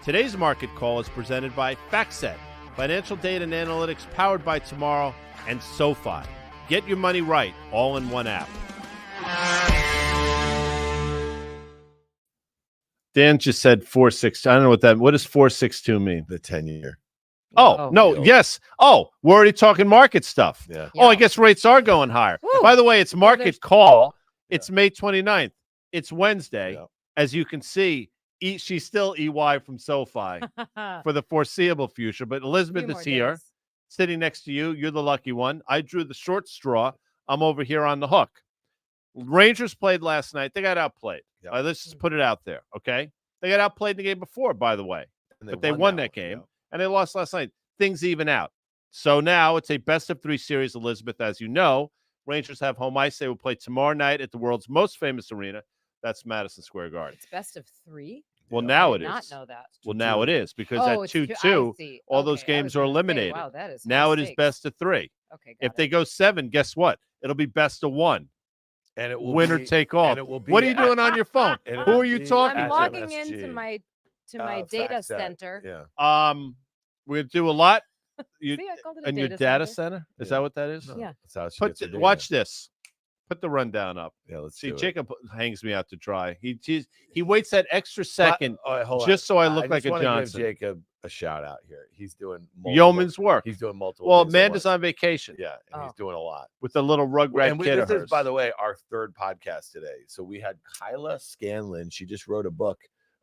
Today's market call is presented by FactSet, financial data and analytics powered by Tomorrow, and SoFi. Get your money right, all in one app. Dan just said 4.62. I don't know what does 4.62 mean? The 10-year. Yes. Oh, we're already talking market stuff. Yeah. Oh, I guess rates are going higher. Woo. By the way, it's market call. Yeah. It's May 29th. It's Wednesday. Yeah. As you can see, she's still EY from SoFi for the foreseeable future. But Elizabeth is here, sitting next to you. You're the lucky one. I drew the short straw. I'm over here on the hook. Rangers played last night. They got outplayed. Yep. Let's just put it out there, okay? They got outplayed in the game before, by the way. But they won that game. Yeah. And they lost last night. Things even out. So now it's a best-of-3 series, Elizabeth, as you know. Rangers have home ice. They will play tomorrow night at the world's most famous arena. That's Madison Square Garden. It's best of 3? Well, now it is. I did not know that. Well, now it is, because at 2-2, all those games are eliminated. Wow, that is now it is best of 3. Okay, if they go 7, guess what? It'll be best of 1. And it will winner take all. What are you doing on your phone? Who are you talking to? I'm logging into my data center. Yeah. We're gonna do a lot. See, I called it a and your data center? Is that what that is? No, Yeah. That's how she gets her data. Watch this. Put the rundown up. Yeah, let's see. do Jacob hangs me out to dry. He waits that extra second just so I look like a Johnson. Give Jacob a shout out here. He's doing yeoman's work. He's doing multiple. Well, Amanda's on vacation. Yeah, and he's doing a lot with the little rugrat kid of hers. This is, by the way, our 3rd podcast today. So we had Kyla Scanlon. She just wrote a book.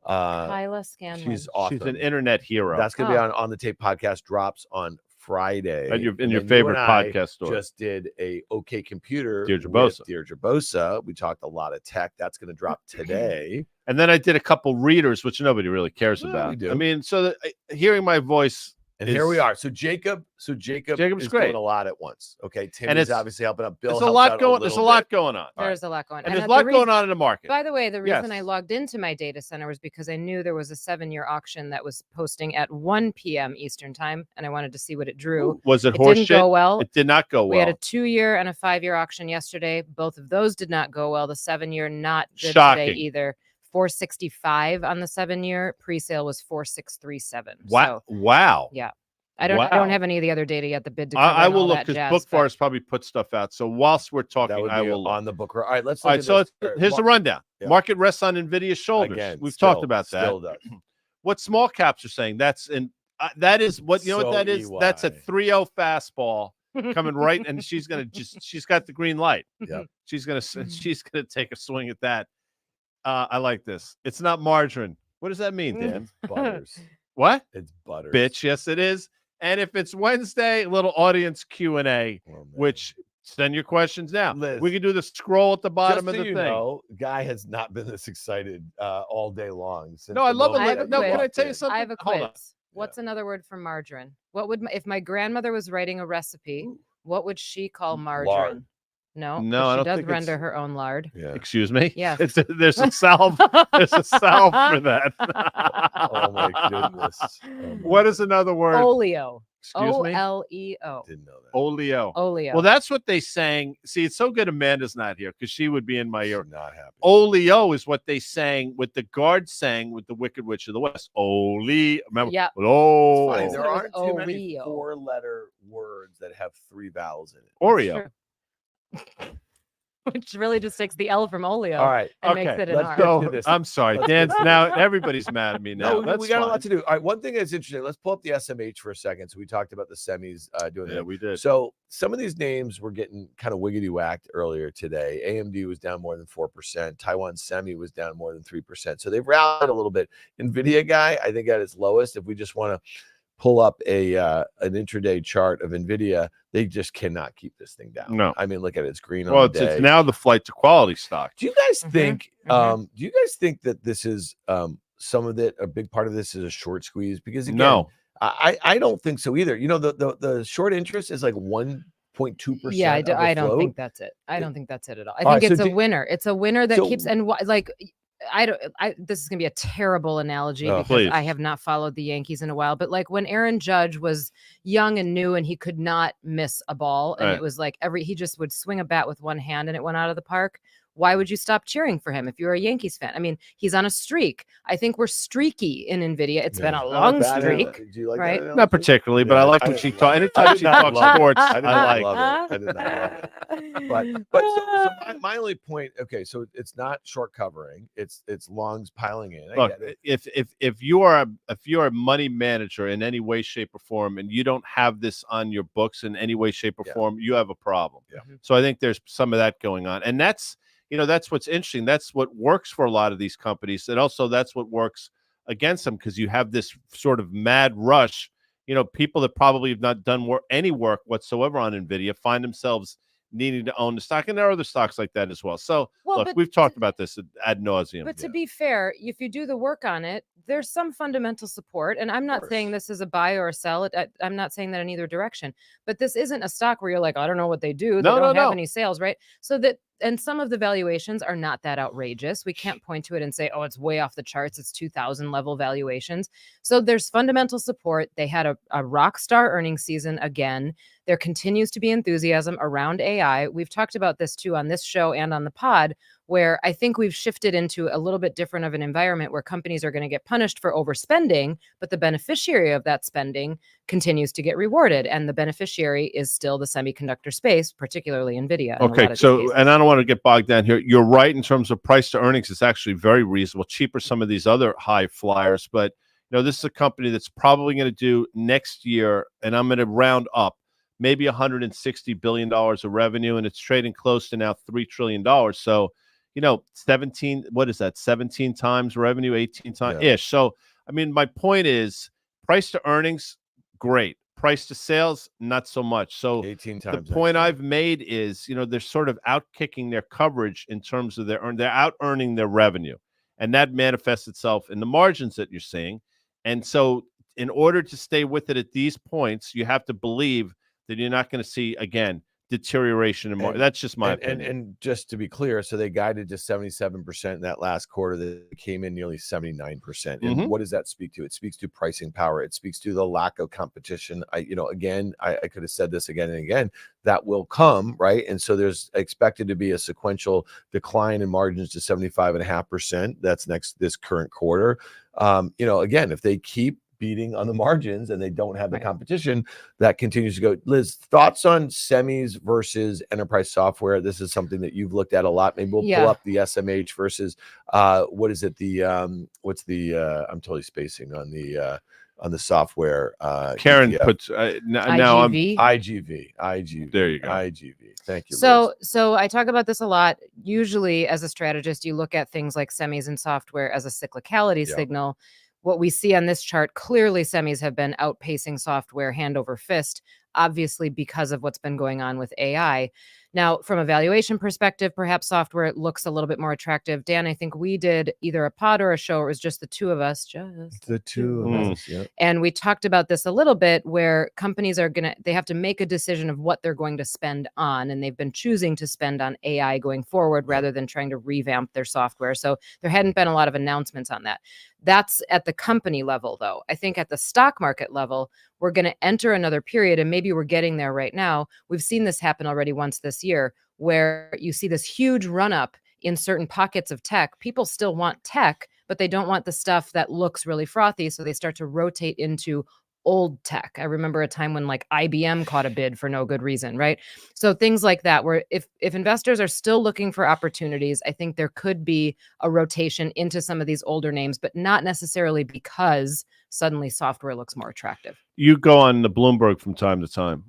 Kyla Scanlon. She's awesome. She's an internet hero. That's going to be on the Tape podcast. Drops on Friday. And your favorite podcast store. Just did a OK Computer. Deirdre Bosa. We talked a lot of tech. That's going to drop today. And then I did a couple readers, which nobody really cares about. I mean, so hearing my voice. And here we are. So Jacob's is great. Doing a lot at once. Okay, Tim is obviously helping out. Bill, there's a lot going. There's a lot going on. There's a lot going on. And there's a lot going on in the market. By the way, the reason I logged into my data center was because I knew there was a 7-year auction that was posting at 1 p.m. Eastern time, and I wanted to see what it drew. Ooh, was it horseshit? Didn't go well. It did not go well. We had a 2-year and a 5-year auction yesterday. Both of those did not go well. The 7-year not good today either. 465 on the 7-year. Pre-sale was 4637. Wow! So, wow! Yeah. I don't have any of the other data yet. The bid to cover I will look, because Bookforest probably put stuff out. So whilst we're talking, I will on the book. All right, let's. All right, so here's the rundown. Yeah. Market rests on NVIDIA's shoulders. Again, we've talked about that. Still does. What small caps are saying? That is what you know. What that is? That's a 3-0 fastball coming right, and she's got the green light. Yeah, she's gonna take a swing at that. I like this. It's not margarine. What does that mean, Dan? Butters. What? It's butters. Bitch. Yes, it is. And if it's Wednesday, a little audience Q&A, which send your questions now. Liz, we can do the scroll at the bottom of the thing. Know, Guy has not been this excited all day long. No, I love it. No, can I tell you something? I have a quiz. What's another word for margarine? What would if my grandmother was writing a recipe? What would she call margarine? Lard. No, I don't she does think render her own lard. Yeah. Excuse me. Yeah, there's a salve. There's a salve for that. Oh my goodness. What is another word? Oleo. Excuse me. OLEO. Didn't know that. Oleo. Well, that's what they sang. See, it's so good Amanda's not here because she would be in my ear. Not happy. Oleo is what they sang, what the guards sang with the Wicked Witch of the West. Ole. Remember? Yeah. Oh. There aren't too many 4-letter words that have 3 vowels in it. Oreo. Which really just takes the L from oleo. All right. And makes it an let's R. go to this. I'm sorry. Dan, now everybody's mad at me now. No, we got a lot to do. All right. One thing that's interesting. Let's pull up the SMH for a second. So we talked about the semis doing that. Yeah, we did. So some of these names were getting kind of wiggity whacked earlier today. AMD was down more than 4%. Taiwan Semi was down more than 3%. So they've rallied a little bit. NVIDIA guy, I think at its lowest, if we just want to pull up an intraday chart of NVIDIA, they just cannot keep this thing down. No. I mean, look at it. It's green well, on the day. It's now the flight to quality stock. Do you guys think do you guys think that this is some of it, a big part of this is a short squeeze? Because again, no, I don't think so either. You know, the short interest is like 1.2%. Yeah, I don't think that's it. I don't think that's it at all. I think it's a winner. It's a winner that keeps like this is gonna be a terrible analogy because I have not followed the Yankees in a while, but like when Aaron Judge was young and new and he could not miss a ball, and it was like he just would swing a bat with one hand and it went out of the park. Why would you stop cheering for him if you're a Yankees fan? I mean, he's on a streak. I think we're streaky in NVIDIA. It's been a long streak. Do you like right? that? Not particularly, but I like when she talks. Anytime she talks sports, I like. love it. I did not love it. But so my only point. Okay, so it's not short covering. It's longs piling in. Look, if you are a money manager in any way, shape, or form, and you don't have this on your books in any way, shape, or form, you have a problem. Yeah. So I think there's some of that going on, and that's what's interesting. That's what works for a lot of these companies, and also that's what works against them, because you have this sort of mad rush. People that probably have not done any work whatsoever on NVIDIA find themselves needing to own the stock, and there are other stocks like that as well. So look, we've talked about this ad nauseum. But to be fair, if you do the work on it, there's some fundamental support. And I'm not saying this is a buy or a sell. I'm not saying that in either direction. But this isn't a stock where you're like, I don't know what they do. They don't have any sales, right? And some of the valuations are not that outrageous. We can't point to it and say, oh, it's way off the charts. It's 2000 level valuations. So there's fundamental support. They had a rock star earnings season again. There continues to be enthusiasm around AI. We've talked about this too on this show and on the pod, where I think we've shifted into a little bit different of an environment where companies are going to get punished for overspending, but the beneficiary of that spending continues to get rewarded. And the beneficiary is still the semiconductor space, particularly NVIDIA. Okay, so, and I don't want to get bogged down here. You're right in terms of price to earnings. It's actually very reasonable, cheaper some of these other high flyers. But, this is a company that's probably going to do next year, and I'm going to round up, maybe $160 billion of revenue, and it's trading close to now $3 trillion. So, 17, what is that? 17 times revenue, 18 times ish. So, I mean, my point is price to earnings, great. Price to sales, not so much. So 18 times the point I've made is, they're sort of out-kicking their coverage in terms of they're out-earning their revenue. And that manifests itself in the margins that you're seeing. And so in order to stay with it at these points, you have to believe that you're not going to see, again, deterioration in margin. That's just my opinion. And just to be clear, so they guided to 77% in that last quarter. That came in nearly 79%. And what does that speak to? It speaks to pricing power. It speaks to the lack of competition. I could have said this again and again. That will come, right? And so there's expected to be a sequential decline in margins to 75.5%. That's this current quarter. Again, if they keep beating on the margins and they don't have the competition, that continues to go. Liz, thoughts on semis versus enterprise software? This is something that you've looked at a lot. Maybe we'll pull up the SMH versus what is it? What's the I'm totally spacing on the software. Karen ETF. puts now I'm IGV. There you go. IGV. Thank you. So I talk about this a lot. Usually as a strategist, you look at things like semis and software as a cyclicality signal. What we see on this chart, clearly semis have been outpacing software hand over fist, obviously because of what's been going on with AI. Now, from a valuation perspective, perhaps software looks a little bit more attractive. Dan, I think we did either a pod or a show, or it was just the two of us. And we talked about this a little bit, where companies they have to make a decision of what they're going to spend on. And they've been choosing to spend on AI going forward rather than trying to revamp their software. So there hadn't been a lot of announcements on that. That's at the company level, though. I think at the stock market level, we're going to enter another period, and maybe we're getting there right now. We've seen this happen already once this year, where you see this huge run up in certain pockets of tech. People still want tech, but they don't want the stuff that looks really frothy. So they start to rotate into old tech. I remember a time when like IBM caught a bid for no good reason, right? So things like that, where if investors are still looking for opportunities, I think there could be a rotation into some of these older names, but not necessarily because suddenly software looks more attractive. You go on the Bloomberg from time to time.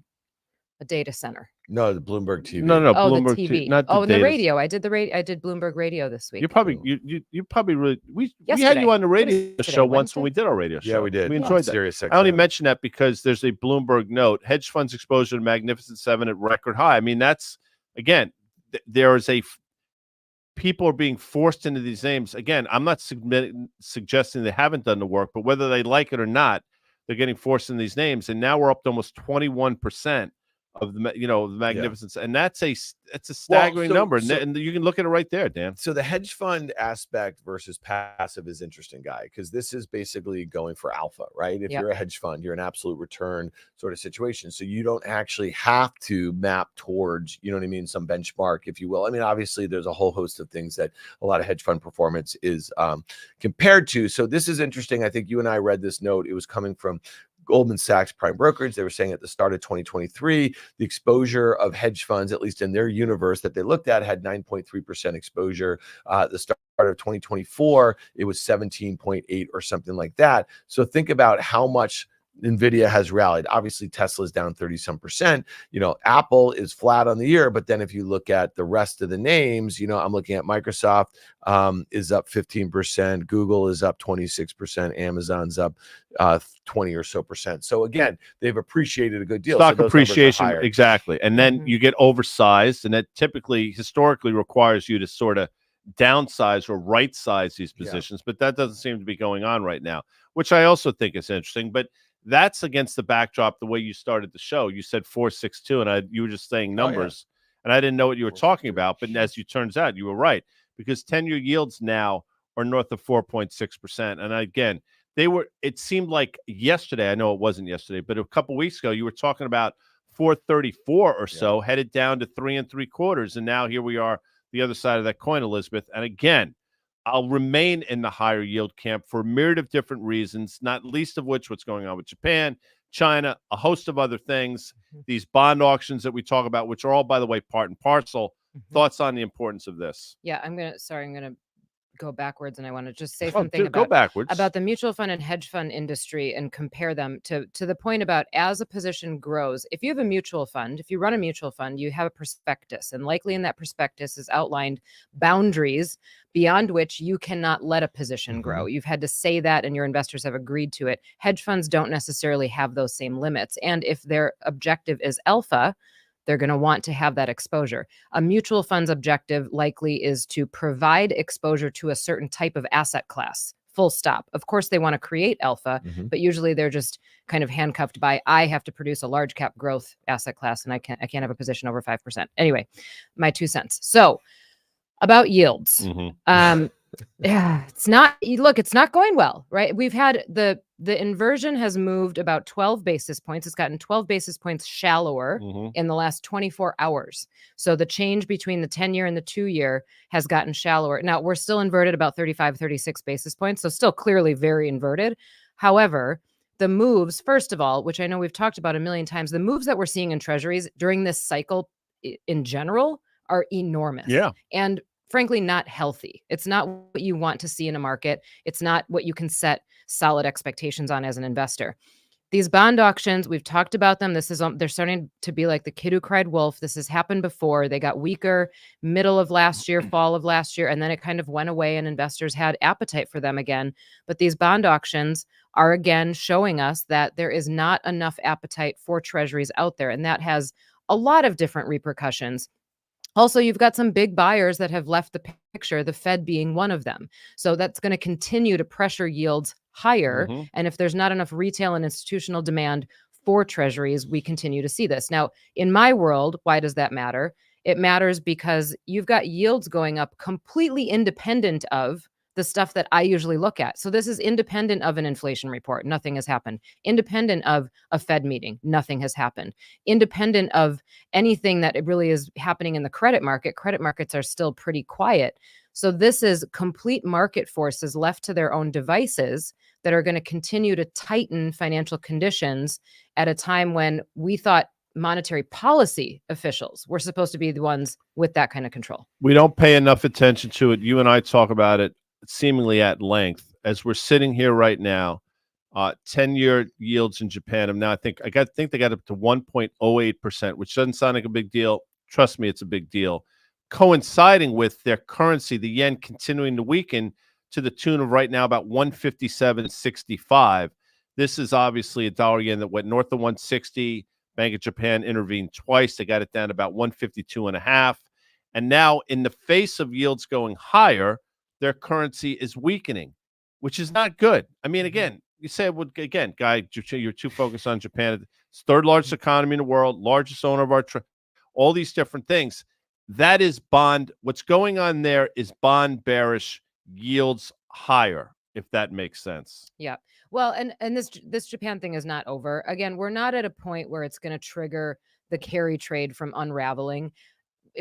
A data center. No, the Bloomberg TV. No, Bloomberg the TV. Not the and the radio. I did Bloomberg radio this week. You probably really we had you on the radio show once when we did our radio show. Yeah, we did. We enjoyed that. I only mention that because there's a Bloomberg note: hedge funds exposure to Magnificent Seven at record high. I mean, that's again, there is people are being forced into these names. Again, I'm not suggesting they haven't done the work, but whether they like it or not, they're getting forced in these names. And now we're up to almost 21% of the the magnificence, and that's a staggering number, and you can look at it right there, Dan. So the hedge fund aspect versus passive is interesting, guy, because this is basically going for alpha, right? If you're a hedge fund, you're an absolute return sort of situation, so you don't actually have to map towards, you know what I mean, some benchmark, if you will. I mean, obviously there's a whole host of things that a lot of hedge fund performance is compared to. So this is interesting. I think you and I read this note. It was coming from Goldman Sachs Prime Brokerage. They were saying at the start of 2023, the exposure of hedge funds, at least in their universe that they looked at, had 9.3% exposure. At the start of 2024, it was 17.8 or something like that. So think about how much NVIDIA has rallied. Obviously, Tesla's down 30-some%. Apple is flat on the year, but then if you look at the rest of the names, I'm looking at Microsoft is up 15%, Google is up 26%, Amazon's up 20 or so percent. So again, they've appreciated a good deal. Stock appreciation, exactly. And then you get oversized, and that typically, historically, requires you to sort of downsize or right size these positions, but that doesn't seem to be going on right now, which I also think is interesting. But that's against the backdrop, the way you started the show. You said 462, and you were just saying numbers, and I didn't know what you were talking about. But as it turns out, you were right, because 10-year yields now are north of 4.6%. And again, it seemed like yesterday, I know it wasn't yesterday, but a couple weeks ago, you were talking about 434 or so, headed down to 3 3/4. And now here we are, the other side of that coin, Elizabeth. And again, I'll remain in the higher yield camp for a myriad of different reasons, not least of which what's going on with Japan, China, a host of other things, these bond auctions that we talk about, which are all, by the way, part and parcel. Thoughts on the importance of this? Yeah, I'm going to go backwards, and I want to just say something about the mutual fund and hedge fund industry and compare them to the point about, as a position grows, if you have a mutual fund, if you run a mutual fund, you have a prospectus, and likely in that prospectus is outlined boundaries beyond which you cannot let a position grow. You've had to say that, and your investors have agreed to it. Hedge funds don't necessarily have those same limits, and if their objective is alpha, they're going to want to have that exposure. A mutual fund's objective likely is to provide exposure to a certain type of asset class, full stop. Of course, they want to create alpha, but usually they're just kind of handcuffed by, I have to produce a large cap growth asset class, and I can't have a position over 5%. Anyway, my 2 cents. So about yields. It's not going well, right? We've had the inversion has moved about 12 basis points. It's gotten 12 basis points shallower in the last 24 hours. So the change between the 10-year and the 2-year has gotten shallower. Now, we're still inverted about 35, 36 basis points. So still clearly very inverted. However, the moves, first of all, which I know we've talked about a million times, the moves that we're seeing in treasuries during this cycle in general are enormous. Yeah. And frankly, not healthy. It's not what you want to see in a market. It's not what you can set solid expectations on as an investor. These bond auctions, we've talked about them. They're starting to be like the kid who cried wolf. This has happened before. They got weaker middle of last year, fall of last year, and then it kind of went away and investors had appetite for them again. But these bond auctions are again showing us that there is not enough appetite for treasuries out there. And that has a lot of different repercussions. Also, you've got some big buyers that have left the picture, the Fed being one of them. So that's going to continue to pressure yields higher. And if there's not enough retail and institutional demand for treasuries, we continue to see this. Now, in my world, why does that matter? It matters because you've got yields going up completely independent of the stuff that I usually look at. So this is independent of an inflation report. Nothing has happened. Independent of a Fed meeting. Nothing has happened. Independent of anything that it really is happening in the credit market. Credit markets are still pretty quiet. So this is complete market forces left to their own devices that are going to continue to tighten financial conditions at a time when we thought monetary policy officials were supposed to be the ones with that kind of control. We don't pay enough attention to it. You and I talk about it seemingly at length as we're sitting here right now. 10-year yields in Japan. Now I think they got up to 1.08%, which doesn't sound like a big deal. Trust me, it's a big deal. Coinciding with their currency, the yen continuing to weaken to the tune of right now about 157.65. This is obviously a dollar yen that went north of 160. Bank of Japan intervened twice. They got it down to about 152.5. And now, in the face of yields going higher, their currency is weakening, which is not good. I mean, again, you say, well, again, Guy, you're too focused on Japan. It's third largest economy in the world, largest owner of our all these different things. That is bond. What's going on there is bond bearish, yields higher, if that makes sense. Yeah. Well, and this Japan thing is not over. Again, we're not at a point where it's going to trigger the carry trade from unraveling,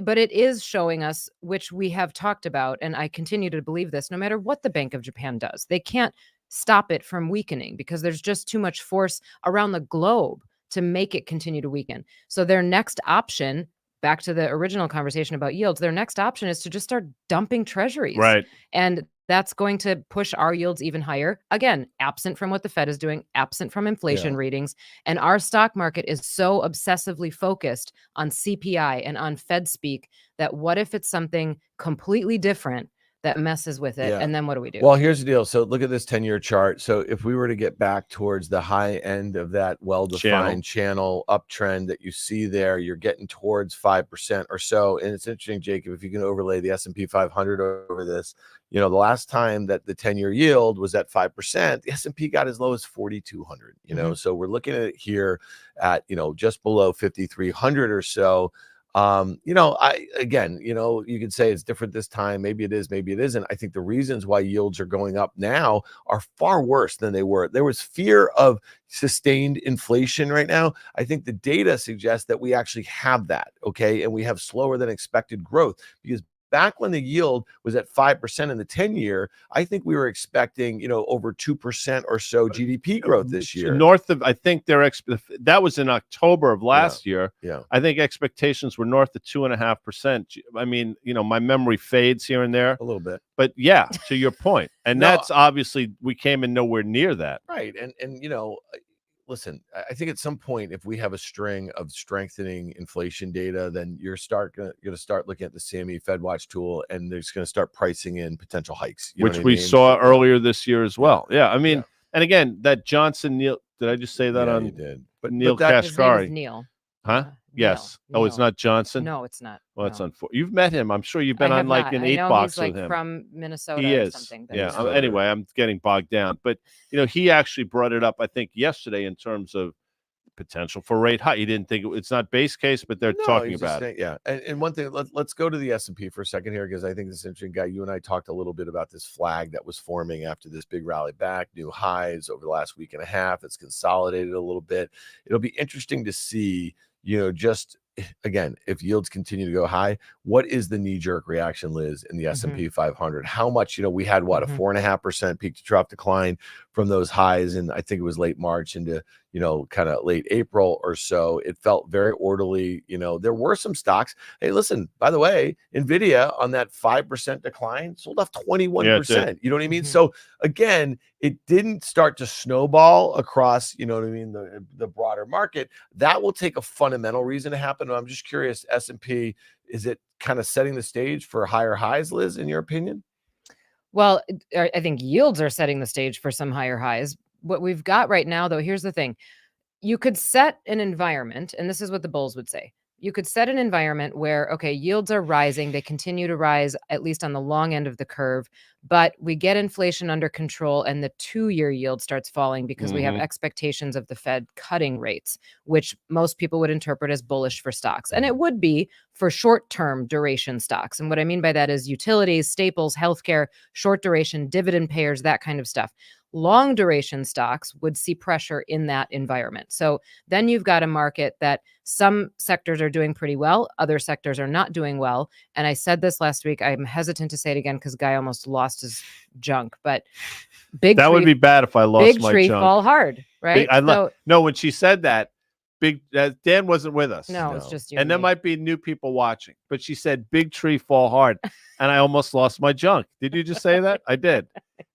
but it is showing us, which we have talked about, and I continue to believe this, no matter what the Bank of Japan does, they can't stop it from weakening because there's just too much force around the globe to make it continue to weaken. So their next option, back to the original conversation about yields, their next option is to just start dumping treasuries. Right. And that's going to push our yields even higher. Again, absent from what the Fed is doing, absent from inflation readings. And our stock market is so obsessively focused on CPI and on Fed speak that what if it's something completely different that messes with it? And then what do we do? Well, here's the deal. So look at this 10-year chart. So if we were to get back towards the high end of that well-defined channel uptrend that you see there, you're getting towards 5% or so. And it's interesting, Jacob, if you can overlay the S&P 500 over this, you know, the last time that the 10-year yield was at 5%, the S&P got as low as 4,200, you know, so we're looking at it here at, you know, just below 5,300 or so. You know, again, you know, you could say it's different this time. Maybe it is, maybe it isn't. I think the reasons why yields are going up now are far worse than they were. There was fear of sustained inflation right now. I think the data suggests that we actually have that. Okay. And we have slower than expected growth because back when the yield was at 5% in the 10-year, I think we were expecting, you know, over 2% or so GDP growth this year. North of, I think that was in October of last year. Yeah. I think expectations were north of 2.5%. I mean, you know, my memory fades here and there a little bit, but yeah, to your point. And that's obviously, we came in nowhere near that. Right. And, you know, listen, I think at some point, if we have a string of strengthening inflation data, then you're going to start looking at the CME FedWatch tool, and they're just going to start pricing in potential hikes, which we saw earlier this year as well. Yeah, I mean, and again, that Johnson Neil, did I just say that on? You did. But Neil Kashkari, Neil. Huh? Yes. Neil. Oh, it's not Johnson? No, it's not. Well, it's unfortunate. You've met him. I'm sure you've been on like an 8-box with him. From Minnesota he is. Or something. Yeah. Anyway, I'm getting bogged down. But, you know, he actually brought it up, I think, yesterday in terms of potential for rate hike. He didn't think it's not base case, but they're talking about it. Yeah. And one thing, let's go to the S&P for a second here, because I think this is interesting. Guy, you and I talked a little bit about this flag that was forming after this big rally back, new highs over the last week and a half. It's consolidated a little bit. It'll be interesting to see, you know, just again, if yields continue to go high, what is the knee-jerk reaction, Liz, in the S&P 500? How much, you know, we had what, a 4.5% peak to trough decline from those highs, and I think it was late March into, you know, kind of late April or so. It felt very orderly. You know, there were some stocks. Hey, listen, by the way, NVIDIA on that 5% decline sold off 21%. You know what I mean? So again, it didn't start to snowball across, you know what I mean, the broader market. That will take a fundamental reason to happen. I'm just curious, S&P, is it kind of setting the stage for higher highs, Liz, in your opinion? Well, I think yields are setting the stage for some higher highs. What we've got right now, though, here's the thing. You could set an environment, and this is what the bulls would say. You could set an environment where, okay, yields are rising. They continue to rise, at least on the long end of the curve, but we get inflation under control and the 2-year yield starts falling because we have expectations of the Fed cutting rates, which most people would interpret as bullish for stocks. And it would be for short-term duration stocks. And what I mean by that is utilities, staples, healthcare, short duration, dividend payers, that kind of stuff. Long duration stocks would see pressure in that environment. So then you've got a market that some sectors are doing pretty well, other sectors are not doing well. And I said this last week, I'm hesitant to say it again because Guy almost lost his junk, but that would be bad if I lost my junk. Big tree fall hard, right? No, when she said that, Dan wasn't with us. No, it's just you. And there might be new people watching, but she said big tree fall hard, and I almost lost my junk. Did you just say that? I did.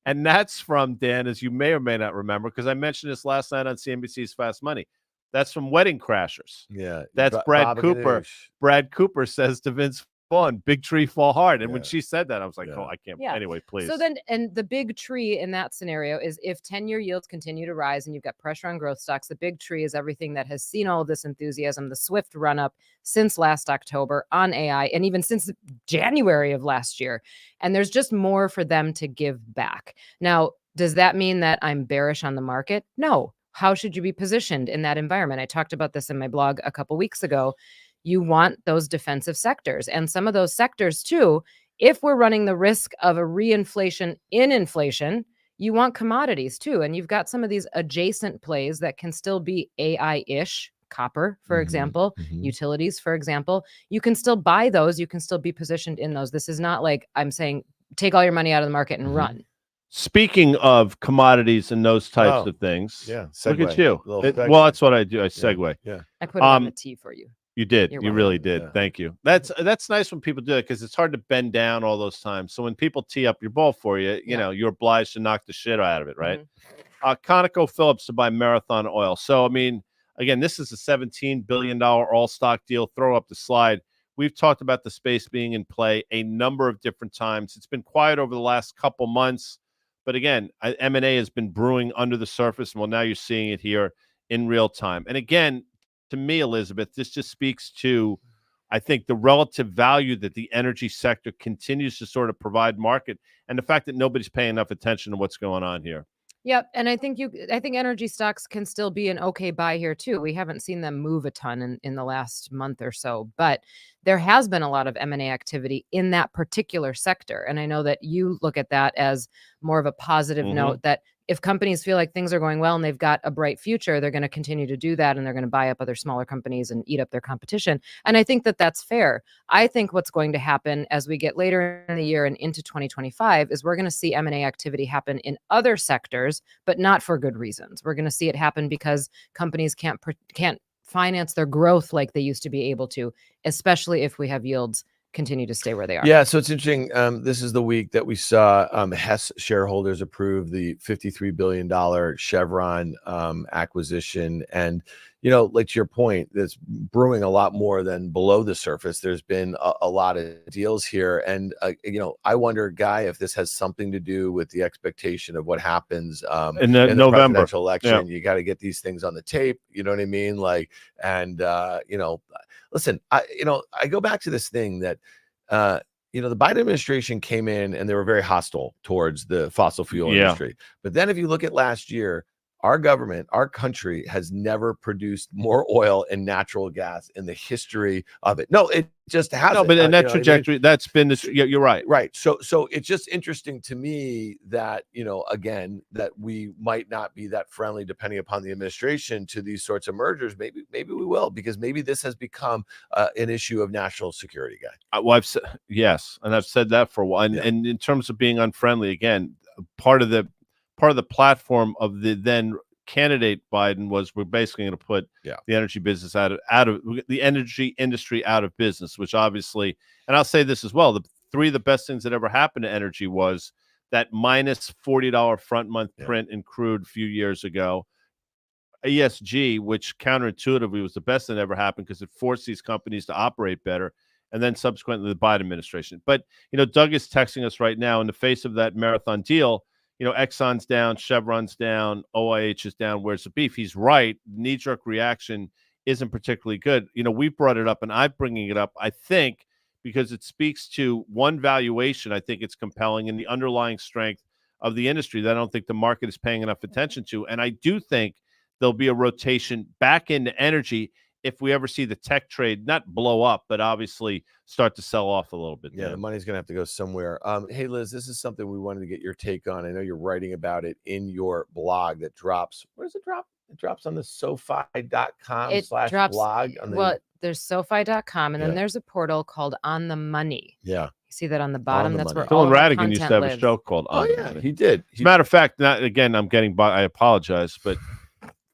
And that's from Dan, as you may or may not remember, because I mentioned this last night on CNBC's Fast Money. That's from Wedding Crashers. Yeah. That's Brad Cooper. Brad Cooper says to Vince Vaughn, big tree fall hard. And when she said that, I was like, oh, I can't. Yeah. Anyway, please. So then, and the big tree in that scenario is if 10-year yields continue to rise and you've got pressure on growth stocks, the big tree is everything that has seen all of this enthusiasm, the swift run up since last October on AI, and even since January of last year. And there's just more for them to give back. Now, Does that mean that I'm bearish on the market? No. How should you be positioned in that environment? I talked about this in my blog a couple weeks ago. You want those defensive sectors, and some of those sectors too. If we're running the risk of a reinflation in inflation, you want commodities too. And you've got some of these adjacent plays that can still be AI-ish, copper, for example, utilities, for example. You can still buy those. You can still be positioned in those. This is not like I'm saying, take all your money out of the market and run. Speaking of commodities and those types of things, look at you. Well, that's what I do. I segue. Yeah. I put it on the tee for you. You did. You're You welcome. really did. Thank you. That's nice when people do it because it's hard to bend down all those times. So when people tee up your ball for you, you know, you're obliged to knock the shit out of it, right? ConocoPhillips to buy Marathon Oil. So, I mean, again, this is a $17 billion all-stock deal. Throw up the slide. We've talked about the space being in play a number of different times. It's been quiet over the last couple months. But again, M&A has been brewing under the surface. Well, now you're seeing it here in real time. And again, to me, Elizabeth, this just speaks to, I think, the relative value that the energy sector continues to sort of provide market and the fact that nobody's paying enough attention to what's going on here. Yep. And I think energy stocks can still be an okay buy here too. We haven't seen them move a ton in the last month or so, but there has been a lot of M&A activity in that particular sector. And I know that you look at that as more of a positive note, that if companies feel like things are going well and they've got a bright future, they're going to continue to do that, and they're going to buy up other smaller companies and eat up their competition. And I think that that's fair. I think what's going to happen as we get later in the year and into 2025 is we're going to see M&A activity happen in other sectors, but not for good reasons. We're going to see it happen because companies can't finance their growth like they used to be able to, especially if we have yields continue to stay where they are. Yeah, so it's interesting. This is the week that we saw Hess shareholders approve the $53 billion Chevron acquisition. And, you know, like to your point, that's brewing a lot more than below the surface. There's been a lot of deals here. And, you know, I wonder, Guy, if this has something to do with the expectation of what happens in the November presidential election. You got to get these things on the tape. You know what I mean? Like, and, you know, listen, I go back to this thing that, you know, the Biden administration came in and they were very hostile towards the fossil fuel industry. But then if you look at last year, our government, our country has never produced more oil and natural gas in the history of it. No, it just hasn't. No, but in that trajectory, that's been the, you're right. Right. So it's just interesting to me that, you know, again, that we might not be that friendly depending upon the administration to these sorts of mergers. Maybe we will, because maybe this has become an issue of national security, Guy. Well, I've said, yes, and I've said that for a while. And in terms of being unfriendly, again, part of the platform of the then candidate Biden was, we're basically going to put the energy business out of the energy industry out of business, which obviously, and I'll say this as well, the three of the best things that ever happened to energy was that minus $40 front month print in crude a few years ago. ESG, which counterintuitively was the best that ever happened because it forced these companies to operate better. And then subsequently the Biden administration. But, you know, Doug is texting us right now in the face of that Marathon deal. You know, Exxon's down, Chevron's down, OIH is down. Where's the beef? He's right. Knee-jerk reaction isn't particularly good. You know, we've brought it up, and I'm bringing it up, I think, because it speaks to one valuation. I think it's compelling, and the underlying strength of the industry that I don't think the market is paying enough attention to. And I do think there'll be a rotation back into energy if we ever see the tech trade not blow up, but obviously start to sell off a little bit. Yeah, the money's going to have to go somewhere. Hey, Liz, this is something we wanted to get your take on. I know you're writing about it in your blog that drops. Where does it drop? It drops on the SoFi.com/blog. There's SoFi.com, and then there's a portal called On the Money. Yeah. You see that on the bottom? That's where Phil all Radigan used to have a show called On the Money. He did. As a matter of fact, again, I'm getting by. I apologize, but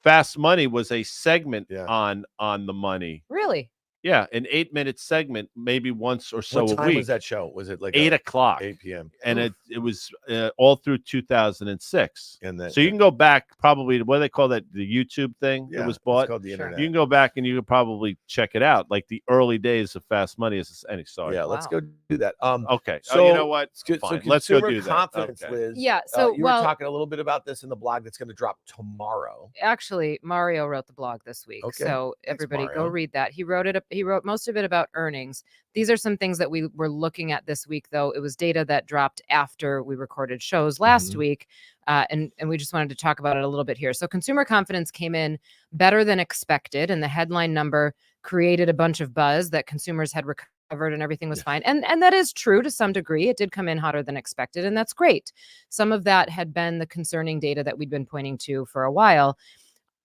Fast Money was a segment on the money. Really? Yeah, an 8-minute segment, maybe once or so a week. What time was that show? Was it like 8 o'clock? 8 p.m. And it was all through 2006. And so you can go back probably to what do they call that, the YouTube thing that was bought? It's called the internet. You can go back and you can probably check it out, like the early days of Fast Money. Sorry. Yeah, let's go do that. Okay. So you know what? Fine. So let's go do that. Confidence, Liz. Yeah. So you were talking a little bit about this in the blog that's going to drop tomorrow. Actually, Mario wrote the blog this week. Okay. So everybody go read that. He wrote it wrote most of it about earnings. These are some things that we were looking at this week, though. It was data that dropped after we recorded shows last week. And we just wanted to talk about it a little bit here. So consumer confidence came in better than expected, and the headline number created a bunch of buzz that consumers had recovered and everything was fine. And that is true to some degree. It did come in hotter than expected, and that's great. Some of that had been the concerning data that we'd been pointing to for a while.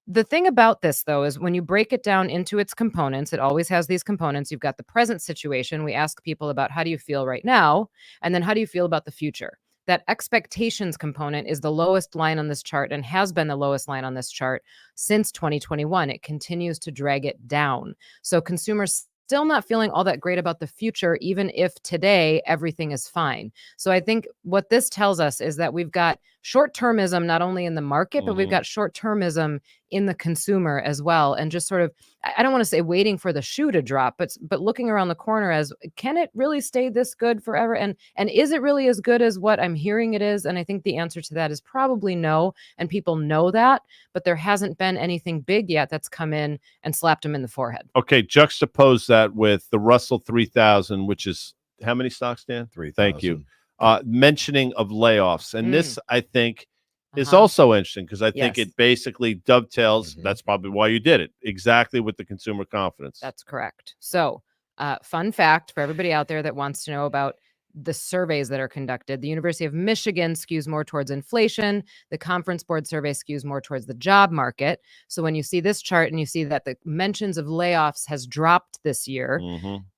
The thing about this, though, is when you break it down into its components, it always has these components. You've got the present situation. We ask people about how do you feel right now, and then how do you feel about the future? That expectations component is the lowest line on this chart and has been the lowest line on this chart since 2021. It continues to drag it down. So consumers still not feeling all that great about the future, even if today everything is fine. So I think what this tells us is that we've got short-termism not only in the market, but we've got short-termism in the consumer as well. And just sort of, I don't want to say waiting for the shoe to drop, but looking around the corner as, can it really stay this good forever? And is it really as good as what I'm hearing it is? And I think the answer to that is probably no. And people know that, but there hasn't been anything big yet that's come in and slapped them in the forehead. Okay, juxtapose that with the Russell 3000, which is how many stocks, Dan? 3,000. Thank you. Mentioning of layoffs. And this, I think, is also interesting because I think it basically dovetails. That's probably why you did it. Exactly with the consumer confidence. That's correct. So fun fact for everybody out there that wants to know about the surveys that are conducted. The University of Michigan skews more towards inflation. The Conference Board survey skews more towards the job market. So when you see this chart and you see that the mentions of layoffs has dropped this year,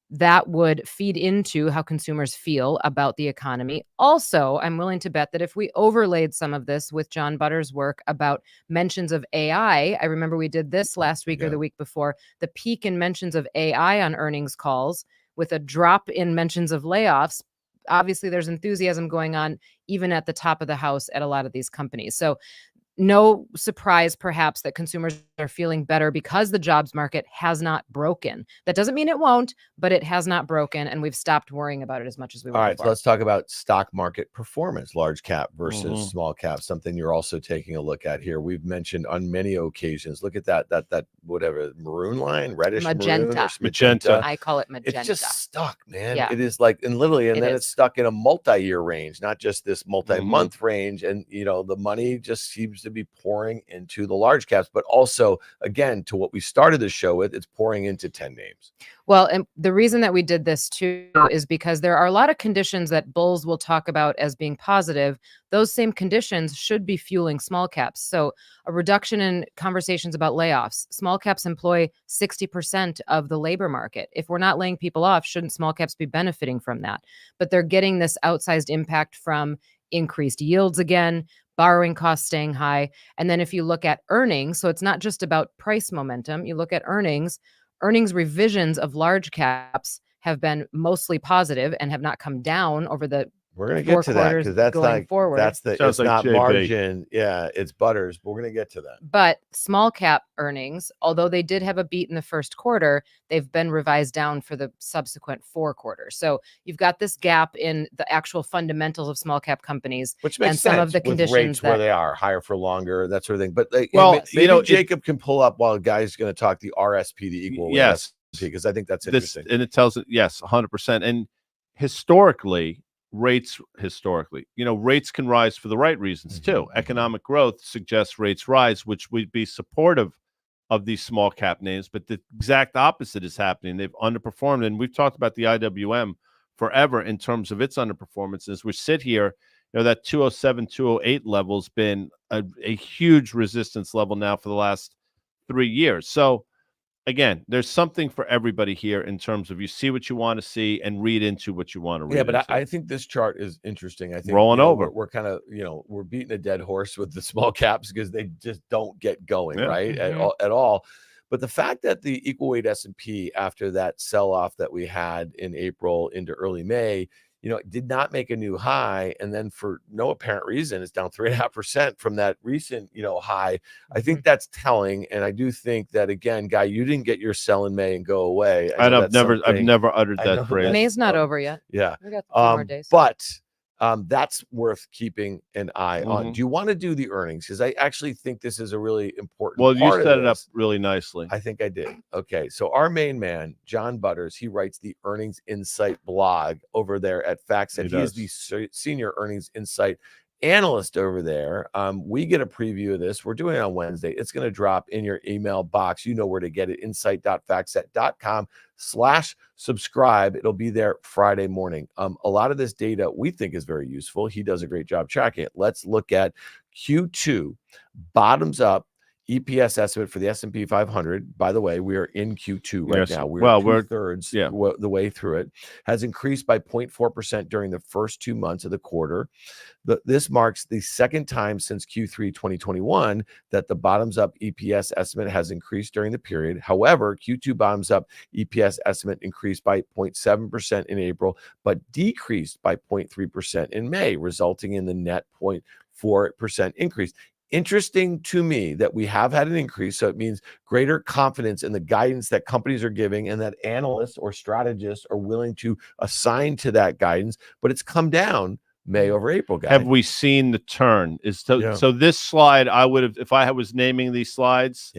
that would feed into how consumers feel about the economy. Also, I'm willing to bet that if we overlaid some of this with John Butter's work about mentions of AI, I remember we did this last week or the week before, the peak in mentions of AI on earnings calls with a drop in mentions of layoffs. Obviously, there's enthusiasm going on even at the top of the house at a lot of these companies. So no surprise, perhaps, that consumers are feeling better because the jobs market has not broken. That doesn't mean it won't, but it has not broken, and we've stopped worrying about it as much as we were. All right, so let's talk about stock market performance, large cap versus small cap, something you're also taking a look at here. We've mentioned on many occasions, look at that whatever, maroon line, reddish magenta. I call it magenta. It's just stuck, man. It is like, and literally, and then it's stuck in a multi-year range, not just this multi-month range. And, you know, the money just seems to be pouring into the large caps, but also, again, to what we started the show with, it's pouring into 10 names. Well, and the reason that we did this too is because there are a lot of conditions that bulls will talk about as being positive. Those same conditions should be fueling small caps. So a reduction in conversations about layoffs. Small caps employ 60% of the labor market. If we're not laying people off, shouldn't small caps be benefiting from that? But they're getting this outsized impact from increased yields again, borrowing costs staying high. And then if you look at earnings, so it's not just about price momentum, you look at earnings revisions of large caps have been mostly positive and have not come down over the We're going to get to that because that's like forward. That's the it's like not JB. Margin. Yeah, it's Butters. But we're going to get to that. But small cap earnings, although they did have a beat in the first quarter, they've been revised down for the subsequent 4 quarters. So you've got this gap in the actual fundamentals of small cap companies, which makes and sense some of the with conditions rates where they are higher for longer, that sort of thing. But well, Jacob can pull up while a guy's going to talk the RSP to equal. Yes, because I think that's interesting. And it tells it, yes, 100%. And historically, rates can rise for the right reasons too. Economic growth suggests rates rise, which would be supportive of these small cap names, but the exact opposite is happening. They've underperformed, and we've talked about the IWM forever in terms of its underperformance. As we sit here, you know, that 207, 208 level has been a huge resistance level now for the last 3 years. So again, there's something for everybody here in terms of you see what you want to see and read into what you want to read. Yeah, but I think this chart is interesting. I think rolling over. We're kind of, we're beating a dead horse with the small caps because they just don't get going right at all. But the fact that the equal weight S&P after that sell-off that we had in April into early May, it did not make a new high. And then for no apparent reason, it's down 3.5% from that recent, high. I think that's telling. And I do think that, again, Guy, you didn't get your sell in May and go away. I've never uttered that phrase. May's not over yet. Yeah. We got 2 more days. But That's worth keeping an eye on. Do you want to do the earnings? Because I actually think this is a really important Well, you part set of it up this. really nicely. I think I did. Okay. So our main man, John Butters, he writes the Earnings Insight blog over there at FactSet. He is the senior Earnings Insight analyst over there. We get a preview of this. We're doing it on Wednesday. It's going to drop in your email box. You know where to get it. insight.factset.com/subscribe. It'll be there Friday morning. A lot of this data we think is very useful. He does a great job tracking it. Let's look at Q2 bottoms up EPS estimate for the S&P 500. By the way, we are in Q2 right now. We're two-thirds the way through it. Has increased by 0.4% during the first 2 months of the quarter. This marks the second time since Q3 2021 that the bottoms-up EPS estimate has increased during the period. However, Q2 bottoms-up EPS estimate increased by 0.7% in April, but decreased by 0.3% in May, resulting in the net 0.4% increase. Interesting to me that we have had an increase. So it means greater confidence in the guidance that companies are giving and that analysts or strategists are willing to assign to that guidance, but it's come down May over April, guys. Have we seen the turn? So this slide, I would have, if I was naming these slides,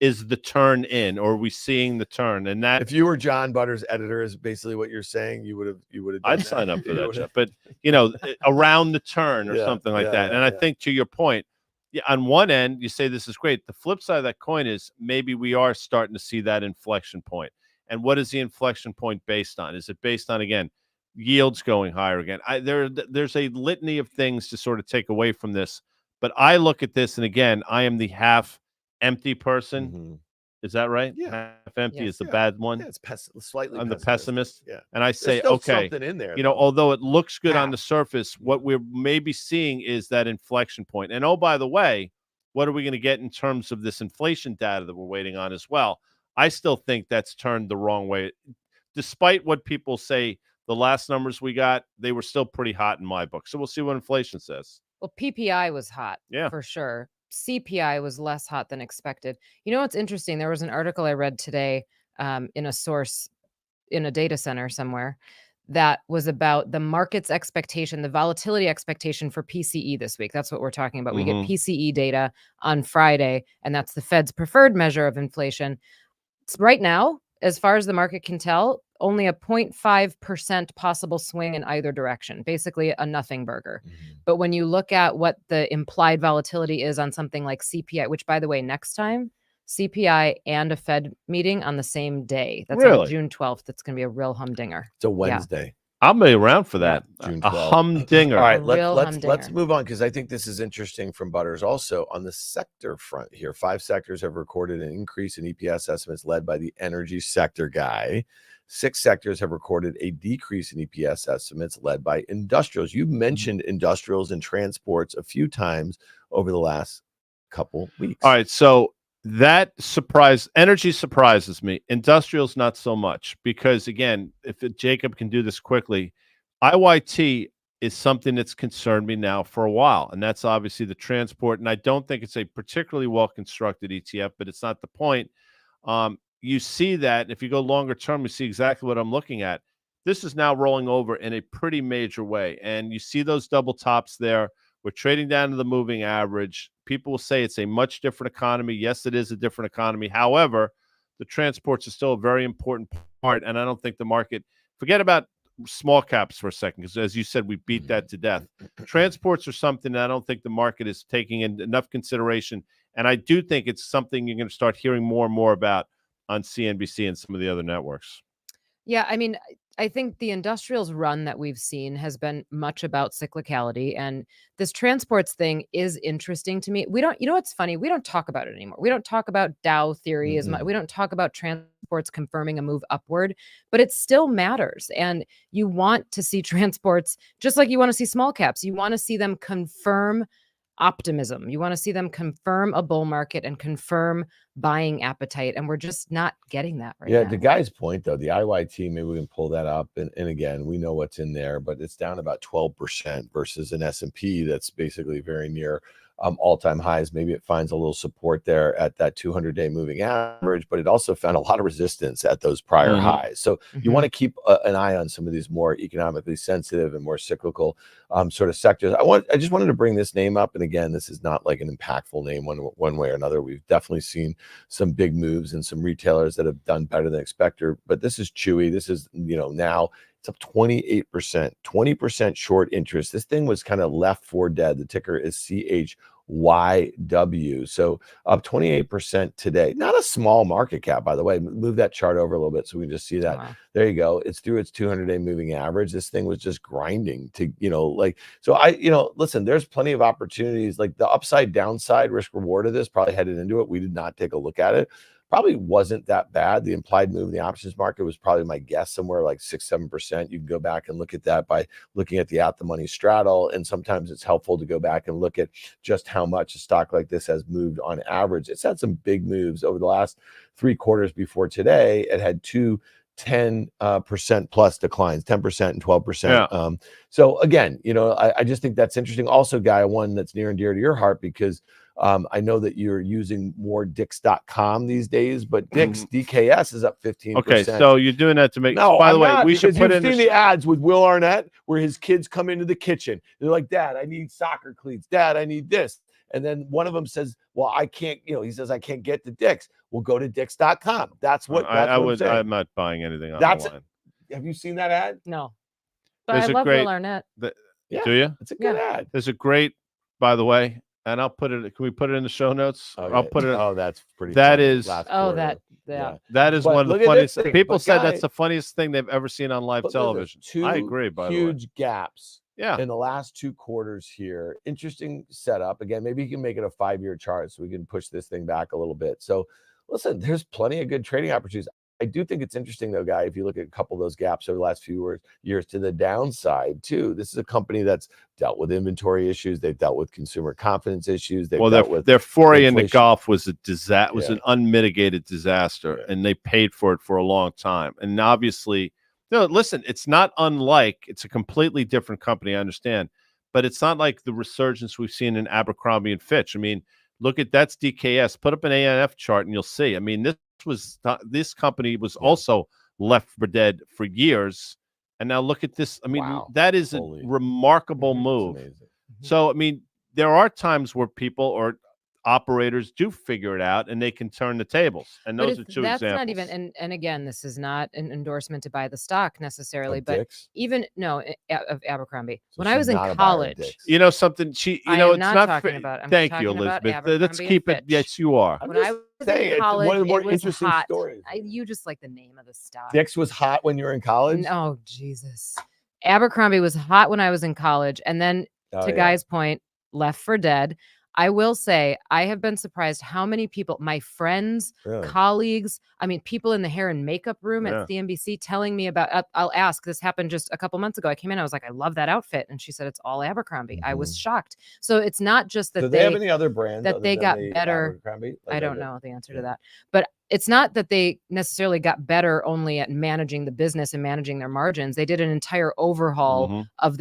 is the turn in, or are we seeing the turn? And that, if you were John Butters' editor, is basically what you're saying. You would have. I'd sign up for that, Jeff. But around the turn or something like that. And I think to your point, on one end, you say this is great. The flip side of that coin is maybe we are starting to see that inflection point. And what is the inflection point based on? Is it based on, again, yields going higher again? There's a litany of things to sort of take away from this. But I look at this, and again, I am the half empty person. Is that right? Yeah. Half empty is the bad one. Yeah, it's slightly. I'm the pessimist. Yeah. And I say, There's okay, something in there. Although it looks good on the surface, what we're maybe seeing is that inflection point. And oh, by the way, what are we going to get in terms of this inflation data that we're waiting on as well? I still think that's turned the wrong way. Despite what people say, the last numbers we got, they were still pretty hot in my book. So we'll see what inflation says. Well, PPI was hot, for sure. CPI was less hot than expected. You know what's interesting? There was an article I read today in a source in a data center somewhere that was about the market's expectation, the volatility expectation for PCE this week. That's what we're talking about. We get PCE data on Friday, and that's the Fed's preferred measure of inflation. Right now, as far as the market can tell, only a 0.5% possible swing in either direction, basically a nothing burger. But when you look at what the implied volatility is on something like CPI, which, by the way, next time, CPI and a Fed meeting on the same day. That's on June 12th. That's going to be a real humdinger. It's a Wednesday. I'll be around for that. June 12th. A humdinger. All right, let's move on, because I think this is interesting from Butters. Also, on the sector front here, 5 sectors have recorded an increase in EPS estimates led by the energy sector guy. 6 sectors have recorded a decrease in EPS estimates led by industrials. You mentioned industrials and transports a few times over the last couple weeks. All right, so that energy surprises me. Industrials, not so much, because again, if Jacob can do this quickly, IYT is something that's concerned me now for a while, and that's obviously the transport. And I don't think it's a particularly well-constructed ETF, but it's not the point. You see that if you go longer term, you see exactly what I'm looking at. This is now rolling over in a pretty major way, and you see those double tops there. We're trading down to the moving average. People will say it's a much different economy. Yes, it is a different economy. However, the transports are still a very important part, and I don't think the market, forget about small caps for a second, because as you said, we beat that to death. Transports are something that I don't think the market is taking in enough consideration, and I do think it's something you're going to start hearing more and more about on CNBC and some of the other networks. Yeah, I mean, I think the industrials run that we've seen has been much about cyclicality, and this transports thing is interesting to me. We don't, you know what's funny? We don't talk about it anymore. We don't talk about Dow theory as much. We don't talk about transports confirming a move upward, but it still matters. And you want to see transports just like you want to see small caps. You want to see them confirm optimism. You want to see them confirm a bull market and confirm buying appetite, and we're just not getting that right now. The guy's point, though, the IYT, maybe we can pull that up, and again, we know what's in there, but it's down about 12% versus an S&P that's basically very near all-time highs. Maybe it finds a little support there at that 200-day moving average, but it also found a lot of resistance at those prior highs. So you want to keep an eye on some of these more economically sensitive and more cyclical sort of sectors. I just wanted to bring this name up, and again, this is not like an impactful name one way or another. We've definitely seen some big moves and some retailers that have done better than expected, but this is Chewy. This is, now it's up 28%, 20% short interest. This thing was kind of left for dead. The ticker is CHYW. So up 28% today. Not a small market cap, by the way. Move that chart over a little bit so we can just see that. Wow. There you go. It's through its 200-day moving average. This thing was just grinding to, so listen, there's plenty of opportunities. Like the upside downside risk reward of this, probably headed into it. We did not take a look at it. Probably wasn't that bad. The implied move in the options market was probably, my guess, somewhere like 6-7%. You can go back and look at that by looking at the at the money straddle. And sometimes it's helpful to go back and look at just how much a stock like this has moved on average. It's had some big moves over the last 3 quarters before today. It had 10% plus declines, 10% and 12%. Yeah. So again, I just think that's interesting. Also, Guy, one that's near and dear to your heart, because I know that you're using more Dix.com these days, but DKS is up 15%. Okay, so you're doing that to make. No, by the way, not, we should put in the ads with Will Arnett where his kids come into the kitchen. They're like, "Dad, I need soccer cleats. Dad, I need this." And then one of them says, "Well, I can't." He says, "I can't get to Dix." Well, go to Dix.com. That's what I'm not buying anything online. Have you seen that ad? No, but I love Will Arnett. Yeah, do you? It's a good ad. There's a great, by the way. And I'll put it. Can we put it in the show notes? I'll put it. Oh, that's pretty. That is. That is one of the funniest. People said that's the funniest thing they've ever seen on live television. I agree. By the way, huge gaps. Yeah. In the last 2 quarters here. Interesting setup. Again, maybe you can make it a 5-year chart so we can push this thing back a little bit. So, listen, there's plenty of good trading opportunities. I do think it's interesting, though, Guy, if you look at a couple of those gaps over the last few years to the downside, too. This is a company that's dealt with inventory issues. They've dealt with consumer confidence issues. They've dealt with their foray into golf was a disaster, was an unmitigated disaster, and they paid for it for a long time. And obviously, listen, it's not unlike, it's a completely different company, I understand, but it's not like the resurgence we've seen in Abercrombie and Fitch. I mean, look at that's DKS. Put up an ANF chart and you'll see. I mean, this company was also left for dead for years, and now look at this. I mean, that is a remarkable move. So I mean, there are times where people or operators do figure it out and they can turn the tables, and those are 2 examples. That's not even, and again, this is not an endorsement to buy the stock necessarily, but Dix? even of Abercrombie. So when I was in college, something it's not talking about. Thank you, Elizabeth. Let's keep it. Yes, you are. When I was in college, one of the more it was interesting hot. stories. You just like the name of the stock. Dix was hot when you were in college. Oh Jesus, Abercrombie was hot when I was in college, and then Guy's point, left for dead. I will say I have been surprised how many people, my friends, colleagues, I mean, people in the hair and makeup room at CNBC telling me about, I'll ask, this happened just a couple months ago. I came in, I was like, I love that outfit. And she said, it's all Abercrombie. I was shocked. So it's not just that do they have any other brands that they got better. I don't know the answer to that, but it's not that they necessarily got better only at managing the business and managing their margins. They did an entire overhaul of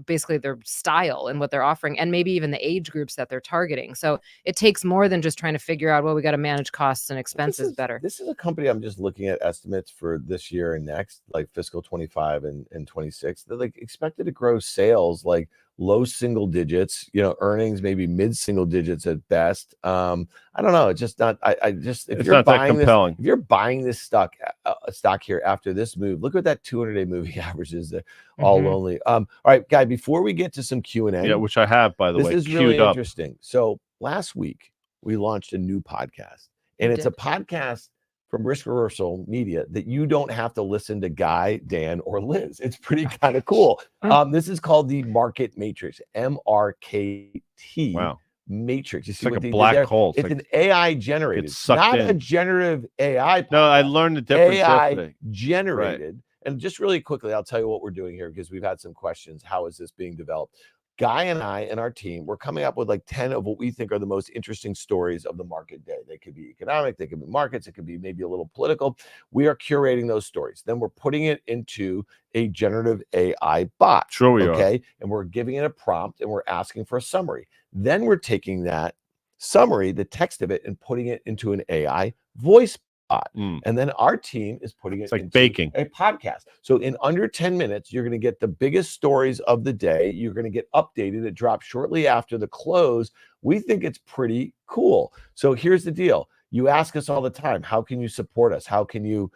basically their style and what they're offering, and maybe even the age groups that they're targeting. So it takes more than just trying to figure out, well, we got to manage costs and expenses better. This is a company, I'm just looking at estimates for this year and next, like fiscal 25 and 26. They're like expected to grow sales like low single digits, earnings maybe mid single digits at best. I don't know. It's just not. If you're buying this stock here after this move, look at that 200-day moving averages. All lonely. All right, Guy. Before we get to some Q&A, which I have, by the way, this is really interesting. So last week we launched a new podcast, and it's a podcast from Risk Reversal Media that you don't have to listen to Guy, Dan, or Liz. It's pretty kind of cool. This is called the Market Matrix, MRKT. Wow. Matrix. You see it's what like a black hole. It's an AI generated. It's not a generative AI podcast. No, I learned the difference AI generated. And just really quickly, I'll tell you what we're doing here because we've had some questions. How is this being developed? Guy and I and our team, we're coming up with like 10 of what we think are the most interesting stories of the market day. They could be economic, they could be markets, it could be maybe a little political. We are curating those stories. Then we're putting it into a generative AI bot. Sure we are. Okay. And we're giving it a prompt and we're asking for a summary. Then we're taking that summary, the text of it, and putting it into an AI voice bot. And then our team is putting it into baking a podcast. So in under 10 minutes, you're going to get the biggest stories of the day. You're going to get updated. It drops shortly after the close. We think it's pretty cool. So here's the deal. You ask us all the time, how can you support us? How can you,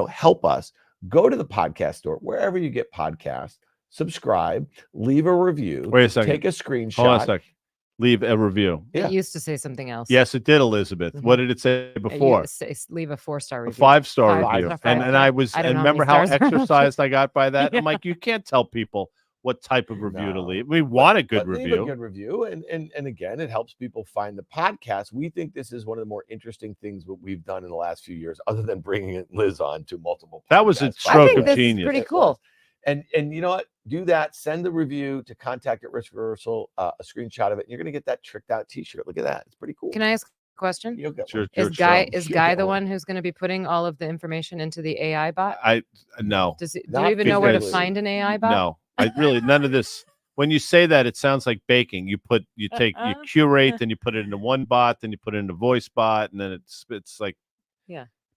help us? Go to the podcast store, wherever you get podcasts, subscribe, leave a review. Wait a second. Take a screenshot. Hold on a second. Leave a review. It used to say something else. Yes, it did, Elizabeth. What did it say before? Leave a 4-star review. A 5-star review. And I remember how exercised I got by that. Yeah. I'm like, you can't tell people what type of review to leave. We want a good review. Leave a good review. And again, it helps people find the podcast. We think this is one of the more interesting things that we've done in the last few years, other than bringing Liz on to multiple podcasts. That was a stroke of genius. Pretty cool. And you know what? Do that. Send the review to Contact at Risk Reversal, a screenshot of it. And you're going to get that tricked out T-shirt. Look at that. It's pretty cool. Can I ask a question? Is Guy the one who's going to be putting all of the information into the AI bot? No. Do you even know where to find an AI bot? No, none of this. When you say that, it sounds like baking. You curate, then you put it into one bot, then you put it into voice bot, and then it's like,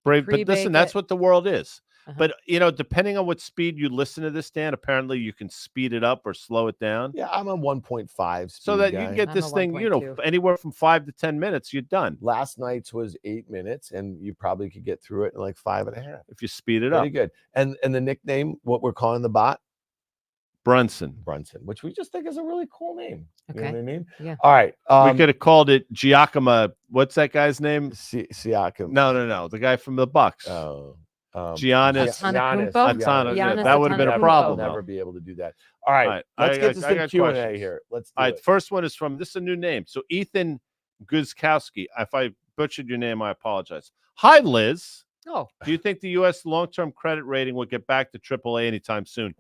brave. But listen, that's what the world is. But depending on what speed you listen to this, Dan, apparently you can speed it up or slow it down. Yeah, I'm on 1.5 speed, so that you can get this thing, anywhere from 5 to 10 minutes, you're done. Last night's was 8 minutes, and you probably could get through it in like 5.5 if you speed it up. Pretty good. And the nickname, what we're calling the bot, Brunson, which we just think is a really cool name. Okay. You know what I mean? Yeah. All right. We could have called it Giacomo. What's that guy's name? Siakam. No. The guy from the Bucks. Giannis. That would have been a problem. We'll never be able to do that. All right. Let's get to some Q&A here. Let's do it. First one is from, this is a new name. So Ethan Guzkowski. If I butchered your name, I apologize. Hi, Liz. Oh. Do you think the U.S. long-term credit rating will get back to AAA anytime soon?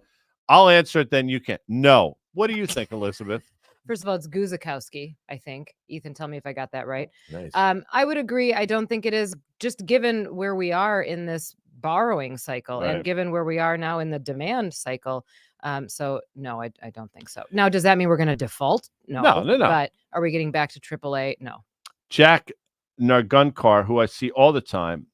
I'll answer it, then you can. No. What do you think, Elizabeth? First of all, it's Guzikowski, I think. Ethan, tell me if I got that right. Nice. I would agree. I don't think it is, just given where we are in this borrowing cycle and given where we are now in the demand cycle. So no, I don't think so. Now, does that mean we're going to default? No. But are we getting back to AAA? No. Jack Nargunkar, who I see all the time.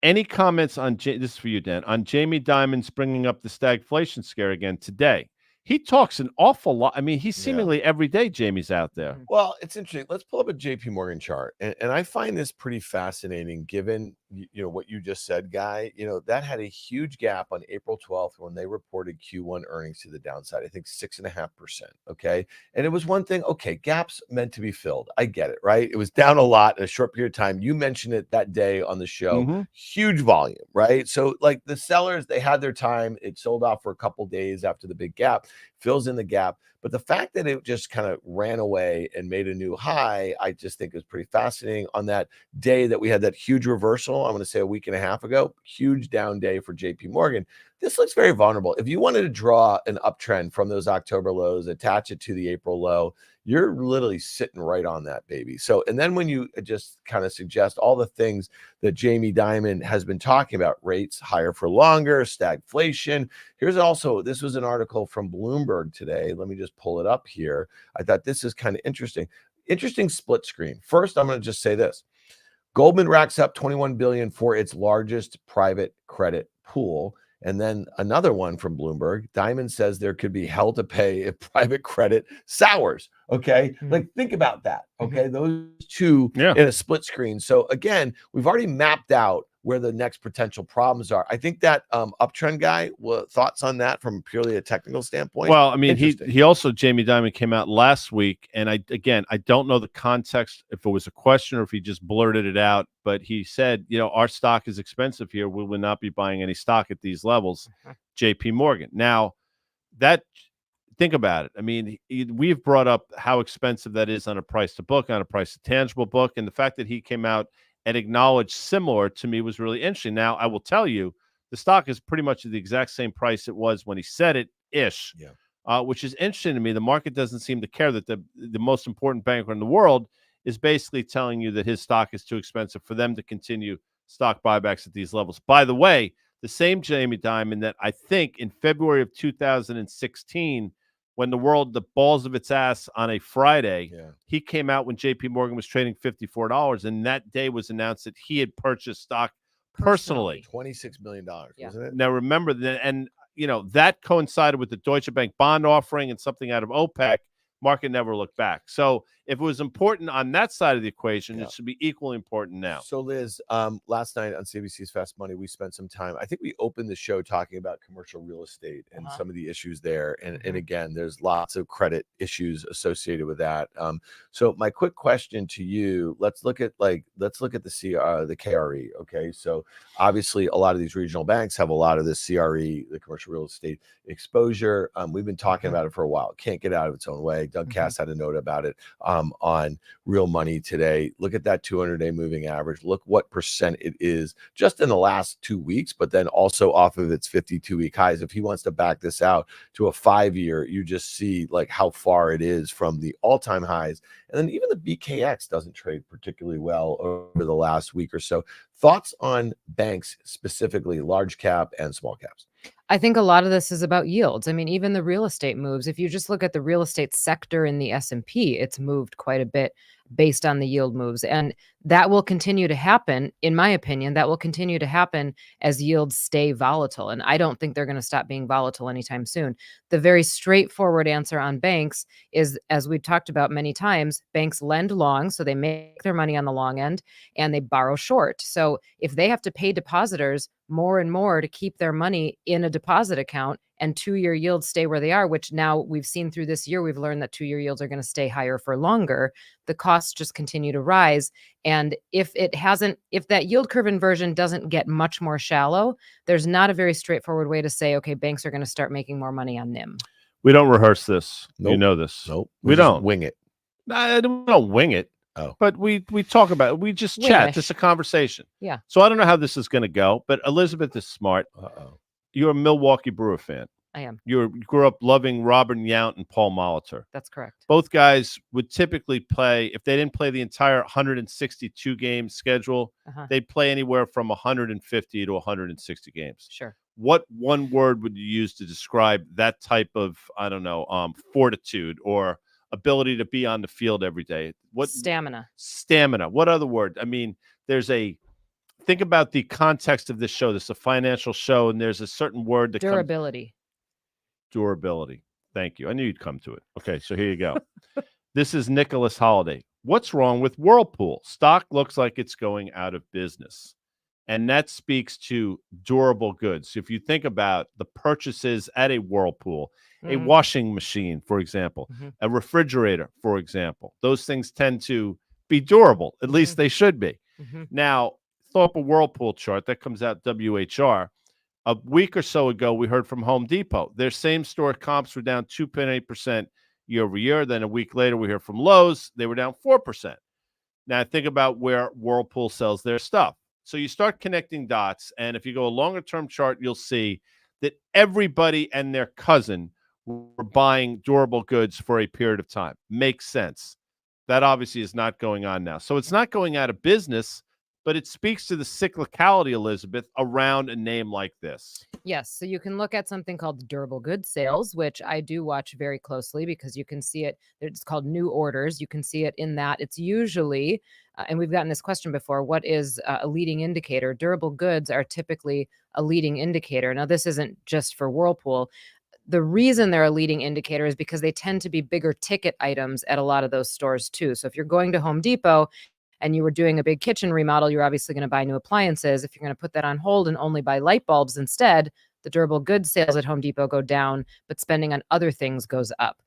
Any comments on, this is for you, Dan, on Jamie Dimon's bringing up the stagflation scare again today? He talks an awful lot. I mean, he's seemingly every day Jamie's out there. Well, it's interesting. Let's pull up a JP Morgan chart. And I find this pretty fascinating given, what you just said, Guy. That had a huge gap on April 12th when they reported Q1 earnings to the downside. I think 6.5%. Okay. And it was one thing. Okay. Gaps meant to be filled. I get it. Right. It was down a lot in a short period of time. You mentioned it that day on the show. Huge volume. Right. So like the sellers, they had their time. It sold off for a couple days after the big gap. Fills in the gap. But the fact that it just kind of ran away and made a new high, I just think is pretty fascinating. On that day that we had that huge reversal, I'm going to say a week and a half ago, huge down day for JP Morgan. This looks very vulnerable. If you wanted to draw an uptrend from those October lows, attach it to the April low, you're literally sitting right on that, baby. So, and then when you just kind of suggest all the things that Jamie Dimon has been talking about, rates higher for longer, stagflation. Here's also, this was an article from Bloomberg today. Let me just pull it up here. I thought this is kind of interesting. Interesting split screen. First, I'm going to just say this. Goldman racks up $21 billion for its largest private credit pool. And then another one from Bloomberg, Dimon says there could be hell to pay if private credit sours. Okay. Like think about that. Okay. Those two in a split screen. So again, we've already mapped out where the next potential problems are. I think that uptrend guy, thoughts on that from purely a technical standpoint? Well, I mean, he also, Jamie Dimon came out last week, and I don't know the context, if it was a question or if he just blurted it out, but he said, our stock is expensive here. We will not be buying any stock at these levels, JP Morgan. Now, think about it. I mean, we've brought up how expensive that is on a price to book, on a price to tangible book, and the fact that he came out and acknowledged similar to me was really interesting. Now, I will tell you, the stock is pretty much at the exact same price it was when he said it, which is interesting to me. The market doesn't seem to care that the most important banker in the world is basically telling you that his stock is too expensive for them to continue stock buybacks at these levels. By the way, the same Jamie Dimon that I think in February of 2016 when the balls of its ass on a Friday, Yeah. he came out when JP Morgan was trading $54, and that day was announced that he had purchased stock personally. $26 million, wasn't it? Now remember that, and that coincided with the Deutsche Bank bond offering and something out of OPEC. Market never looked back. So if it was important on that side of the equation, it should be equally important now. So Liz, last night on CNBC's Fast Money, we spent some time. I think we opened the show talking about commercial real estate and some of the issues there. And again, there's lots of credit issues associated with that. So my quick question to you: let's look at the KRE. Okay, so obviously a lot of these regional banks have a lot of this CRE, the commercial real estate exposure. We've been talking about it for a while. Can't get out of its own way. Doug Cass had a note about it on Real Money today. Look at that 200-day moving average. Look what percent it is just in the last 2 weeks, but then also off of its 52-week highs. If he wants to back this out to a 5-year, you just see like how far it is from the all-time highs. And then even the BKX doesn't trade particularly well over the last week or so. Thoughts on banks, specifically large cap and small caps? I think a lot of this is about yields. I mean, even the real estate moves. If you just look at the real estate sector in the S&P, it's moved quite a bit based on the yield moves. And that will continue to happen, in my opinion. That will continue to happen as yields stay volatile. And I don't think they're going to stop being volatile anytime soon. The very straightforward answer on banks is, as we've talked about many times, banks lend long, so they make their money on the long end, and they borrow short. So if they have to pay depositors more and more to keep their money in a deposit account, and 2-year yields stay where they are, which now we've seen through this year, we've learned that 2-year yields are going to stay higher for longer, the costs just continue to rise. And if that yield curve inversion doesn't get much more shallow, there's not a very straightforward way to say, okay, banks are going to start making more money on NIM. We don't rehearse this. Nope. You know this. Nope. We don't wing it. I don't wing it. Oh. But we talk about it. We just chat. This is a conversation. Yeah. So I don't know how this is going to go, but Elizabeth is smart. Uh-oh. You're a Milwaukee Brewer fan. I am. You grew up loving Robert Yount and Paul Molitor. That's correct. Both guys would typically play, if they didn't play the entire 162 game schedule, they'd play anywhere from 150 to 160 games. Sure. What one word would you use to describe that type of, fortitude or ability to be on the field every day? What stamina? Stamina. What other word? I mean, think about the context of this show. This is a financial show, and there's a certain word that durability. Durability. Thank you. I knew you'd come to it. Okay, so here you go. This is Nicholas Holiday. What's wrong with Whirlpool? Stock looks like it's going out of business. And that speaks to durable goods. If you think about the purchases at a Whirlpool, a washing machine, for example, a refrigerator, for example, those things tend to be durable. At least they should be. Now, throw up a Whirlpool chart that comes out WHR. A week or so ago, we heard from Home Depot. Their same-store comps were down 2.8% year over year. Then a week later, we hear from Lowe's. They were down 4%. Now, think about where Whirlpool sells their stuff. So you start connecting dots, and if you go a longer-term chart, you'll see that everybody and their cousin were buying durable goods for a period of time. Makes sense. That obviously is not going on now. So it's not going out of business, but it speaks to the cyclicality, Elizabeth, around a name like this. Yes. So you can look at something called durable goods sales, which I do watch very closely because you can see it. It's called new orders. You can see it in that. It's usually, and we've gotten this question before, what is a leading indicator? Durable goods are typically a leading indicator. Now, this isn't just for Whirlpool. The reason they're a leading indicator is because they tend to be bigger ticket items at a lot of those stores too. So if you're going to Home Depot and you were doing a big kitchen remodel, you're obviously going to buy new appliances. If you're going to put that on hold and only buy light bulbs instead, the durable goods sales at Home Depot go down, but spending on other things goes up.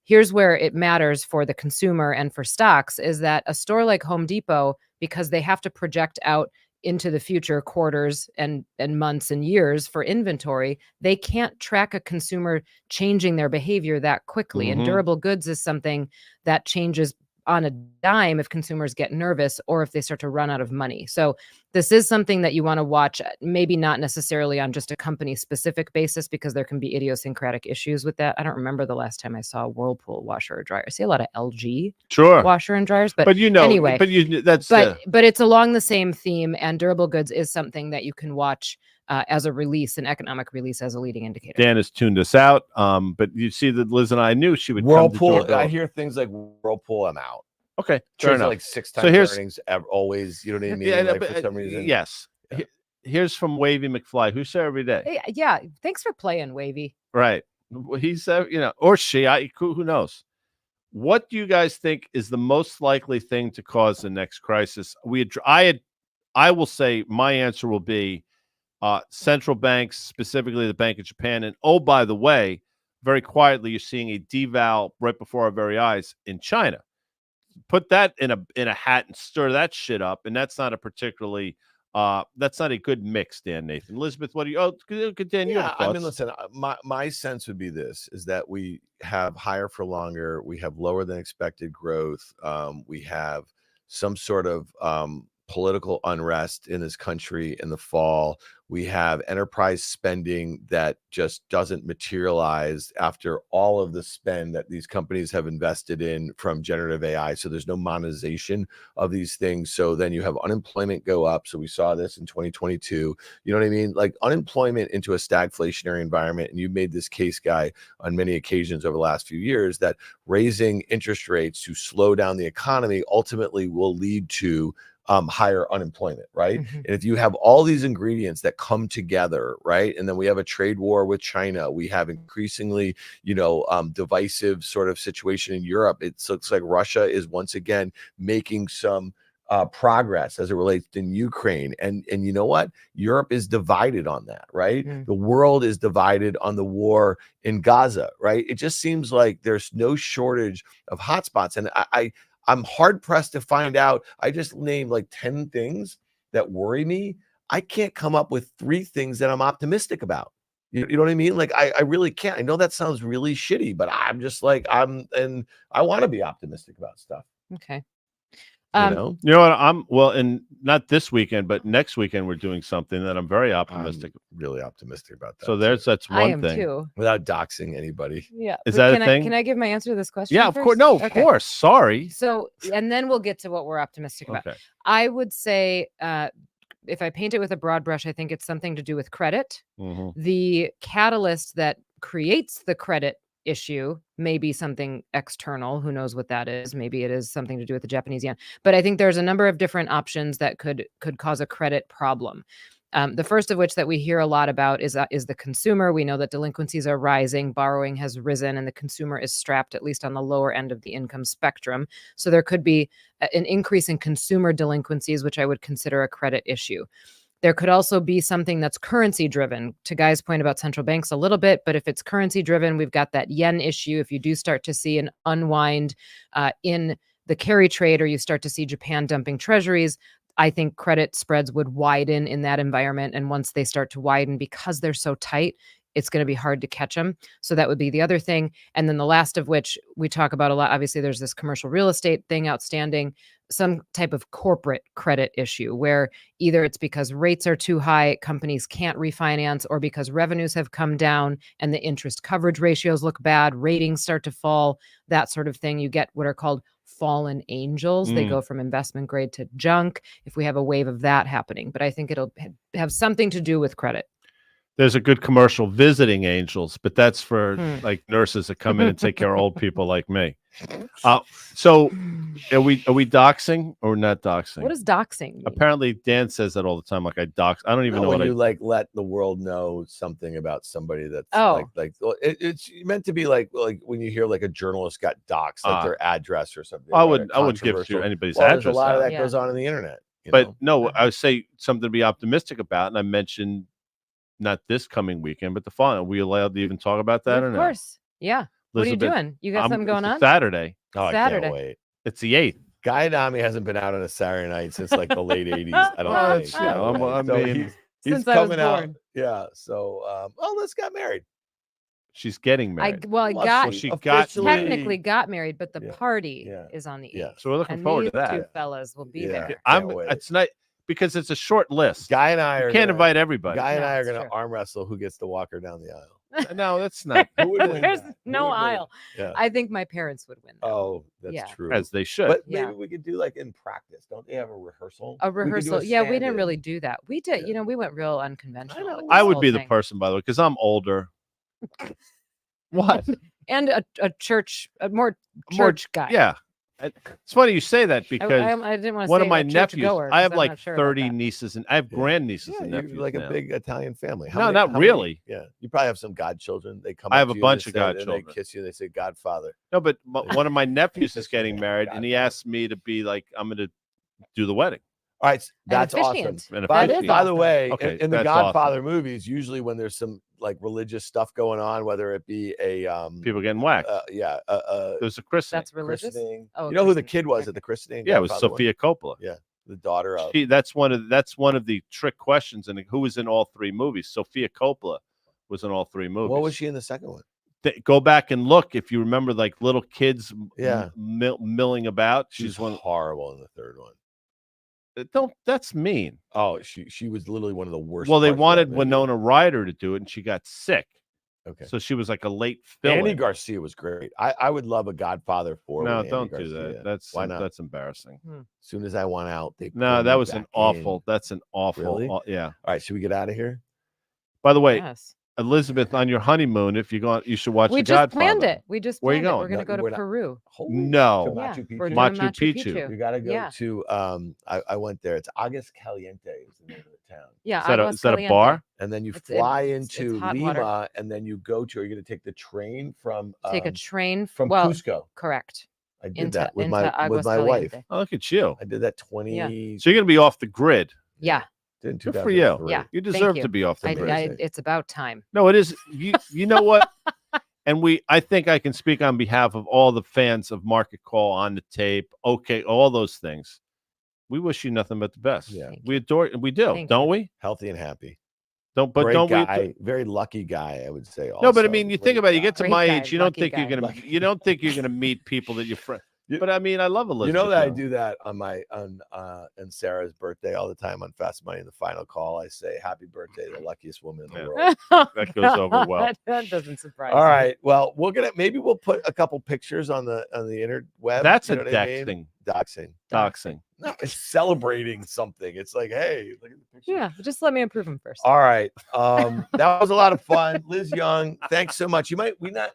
Here's where it matters for the consumer and for stocks is that a store like Home Depot, because they have to project out into the future quarters and months and years for inventory, they can't track a consumer changing their behavior that quickly. And durable goods is something that changes on a dime if consumers get nervous or if they start to run out of money. So this is something that you want to watch, maybe not necessarily on just a company specific basis, because there can be idiosyncratic issues with that. I don't remember the last time I saw a Whirlpool washer or dryer. I see a lot of LG washer and dryers, but anyway, but it's along the same theme, and durable goods is something that you can watch as a release, an economic release as a leading indicator. Dan has tuned us out. But you see that Liz and I knew she would Whirlpool. come to I hear things like Whirlpool. I'm out. Okay, fair enough. Like 6 times earnings always. You know what I mean? Yeah, like but, for some reason. Yes. Yeah. Here's from Wavy McFly, who's there every day. Yeah, thanks for playing, Wavy. Right. He's or she. Who knows? What do you guys think is the most likely thing to cause the next crisis? I will say my answer will be central banks, specifically the Bank of Japan. And oh, by the way, very quietly, you're seeing a deval right before our very eyes in China. Put that in a hat and stir that shit up, and that's not a particularly that's not a good mix, Dan Nathan. Elizabeth, what do you? Oh, Dan, yeah. I mean, listen. My sense would be this: is that we have higher for longer, we have lower than expected growth, we have some sort of political unrest in this country in the fall. We have enterprise spending that just doesn't materialize after all of the spend that these companies have invested in from generative AI. So there's no monetization of these things. So then you have unemployment go up. So we saw this in 2022. You know what I mean? Like unemployment into a stagflationary environment. And you've made this case, Guy, on many occasions over the last few years that raising interest rates to slow down the economy ultimately will lead to higher unemployment, right? Mm-hmm. And if you have all these ingredients that come together, right? And then we have a trade war with China, we have increasingly, divisive sort of situation in Europe. It looks like Russia is once again making some progress as it relates to Ukraine. And you know what? Europe is divided on that, right? Mm. The world is divided on the war in Gaza, right? It just seems like there's no shortage of hotspots. And I'm hard pressed to find out. I just named like 10 things that worry me. I can't come up with 3 things that I'm optimistic about. You know what I mean? Like I really can't. I know that sounds really shitty, but I'm just like and I want to be optimistic about stuff. Okay. You know what? And not this weekend, but next weekend we're doing something that I'm very optimistic. I'm really optimistic about that. So that's one I am thing. Too. Without doxing anybody. Yeah. Is that a thing? Can I give my answer to this question? Yeah, of first? course. No, okay. Of course. Sorry. So, and then we'll get to what we're optimistic about. Okay. I would say, if I paint it with a broad brush, I think it's something to do with credit. Mm-hmm. The catalyst that creates the credit issue may be something external. Who knows what that is? Maybe it is something to do with the Japanese yen. But I think there's a number of different options that could cause a credit problem. The first of which that we hear a lot about is the consumer. We know that delinquencies are rising, borrowing has risen, and the consumer is strapped, at least on the lower end of the income spectrum. So there could be an increase in consumer delinquencies, which I would consider a credit issue. There could also be something that's currency driven. To Guy's point about central banks a little bit, but if it's currency driven, we've got that yen issue. If you do start to see an unwind in the carry trade, or you start to see Japan dumping treasuries, I think credit spreads would widen in that environment. And once they start to widen, because they're so tight, it's going to be hard to catch them. So that would be the other thing. And then the last of which we talk about a lot. Obviously, there's this commercial real estate thing outstanding, some type of corporate credit issue where either it's because rates are too high, companies can't refinance, or because revenues have come down and the interest coverage ratios look bad, ratings start to fall, that sort of thing. You get what are called fallen angels. They go from investment grade to junk if we have a wave of that happening. But I think it'll have something to do with credit. There's a good commercial, Visiting Angels, but that's for like nurses that come in and take care of old people like me. So are we doxing or not doxing? What is doxing mean? Apparently Dan says that all the time. Like I dox. I don't even know when what you like let the world know something about somebody that's it's meant to be like when you hear like a journalist got doxed, like their address or something. I would give you anybody's address. There's a lot of that goes on the internet. But no, I would say something to be optimistic about, and I mentioned not this coming weekend, but the following. Are we allowed to even talk about that? Of course. Yeah. Elizabeth, what are you doing? You got something going on? Saturday. Oh, Saturday. I can't wait. It's the 8th. Guy Adami hasn't been out on a Saturday night since like the late 80s. I don't think. I mean, he's coming out. Yeah. So, Liz got married. She's getting married. She technically got married, but the party is on the 8th. Yeah. So we're looking forward to that. Two fellas will be there. It's not because it's a short list. Guy and I can't invite everybody. Guy and I are going to arm wrestle who gets to walk her down the aisle. No, that's not. Who would win There's that? Who no would win? aisle. Yeah. I think my parents would win. Oh, that's Yeah. true. As they should. But Yeah. maybe we could do like in practice. Don't they have a rehearsal? A We could do rehearsal. Yeah, we didn't stand-in. really do that. We did. Yeah. You know, we went real unconventional. know. with I this would whole be the thing. person, by the way, because I'm older. What? And a church, a more church guy. Yeah. It's funny you say that because I didn't want to one say of my a church nephews, goer, I have 'cause I'm like not sure about 30 that. nieces and I have Yeah. grandnieces Yeah, and you're nephews. like now. a big Italian family. No, not really. Yeah, you probably have some godchildren. They come. I up have to a you bunch and of they say- and godchildren. They kiss you. And they say Godfather. No, but one of my nephews is getting married and he asked me to be like, I'm going to do the wedding. All right, that's awesome. officiant. And By, That is by the awesome. way, Okay, in the that's Godfather movies, usually when there's some like religious stuff going on, whether it be a People getting whacked. There's a christening. That's religious. christening. Oh, You know who the christening. kid was Okay. at the christening? Yeah, it was Godfather one? Sophia Coppola. Yeah, the daughter of. That's one of the trick questions. And who was in all three movies? Sophia Coppola was in all three movies. What was she in the second one? Go back and look if you remember, like little kids, Yeah. milling about. She's She's one. horrible in the third one. Don't. That's mean. Oh, she was literally one of the worst. Well, they parts of that wanted movie. Winona Ryder to do it, and she got sick. Okay. So she was like a late fill. Andy Garcia was great. I would love a Godfather 4. No, with Andy don't do Garcia. that. That's Why not? That's embarrassing. As soon as I want out, they No, pull that me was an back awful. in. That's an awful. Really? Yeah. All right, should we get out of here? By the way, Yes. Elizabeth, on your honeymoon, if you're going, you should watch We The just Godfather. planned it. We just Where you planned it. going? We're going to go we're to not- Peru. No. To Yeah, Machu we're Picchu. doing Machu Picchu. We got to go Yeah. to. I went there. It's Aguas Caliente is the name of the town. Yeah. Is that a Aguascaliente. bar? And then you It's fly it's into hot Lima, water. and then you go to. Are you going to take the train from? Take a train from well, Cusco. correct. I did Into that with into my wife. Aguascaliente. Oh, look at you. I did that 20. Yeah. So you're going to be off the grid. Yeah. In Good for you. 2003. Yeah. You Thank deserve you. to be off the grid. It's about time. No, it is. You know what? And I think I can speak on behalf of all the fans of Market Call, On the Tape, okay, all those things. We wish you nothing but the best. Yeah. We adore it. We do, Thank don't you. we? Healthy and happy. But don't guy, we? very lucky guy, I would say. No, but I also. mean, you Great think about it, you guy. get to Great my guy, age, you don't lucky think you're guy. gonna you don't think you're gonna meet people that you're friends. But I mean, I love Elizabeth. You know that I though. do that on Sarah's birthday all the time on Fast Money in the final call. I say, "Happy birthday, the luckiest woman in the Yeah. world." That goes over well. That doesn't surprise All me. right. Well, maybe we'll put a couple pictures on the interweb. That's you a know what I mean? doxing. Doxing. Doxing. No, it's celebrating something. It's like, hey, look at the picture. Yeah. Just let me improve them first. All right. That was a lot of fun. Liz Young, thanks so much. Are we not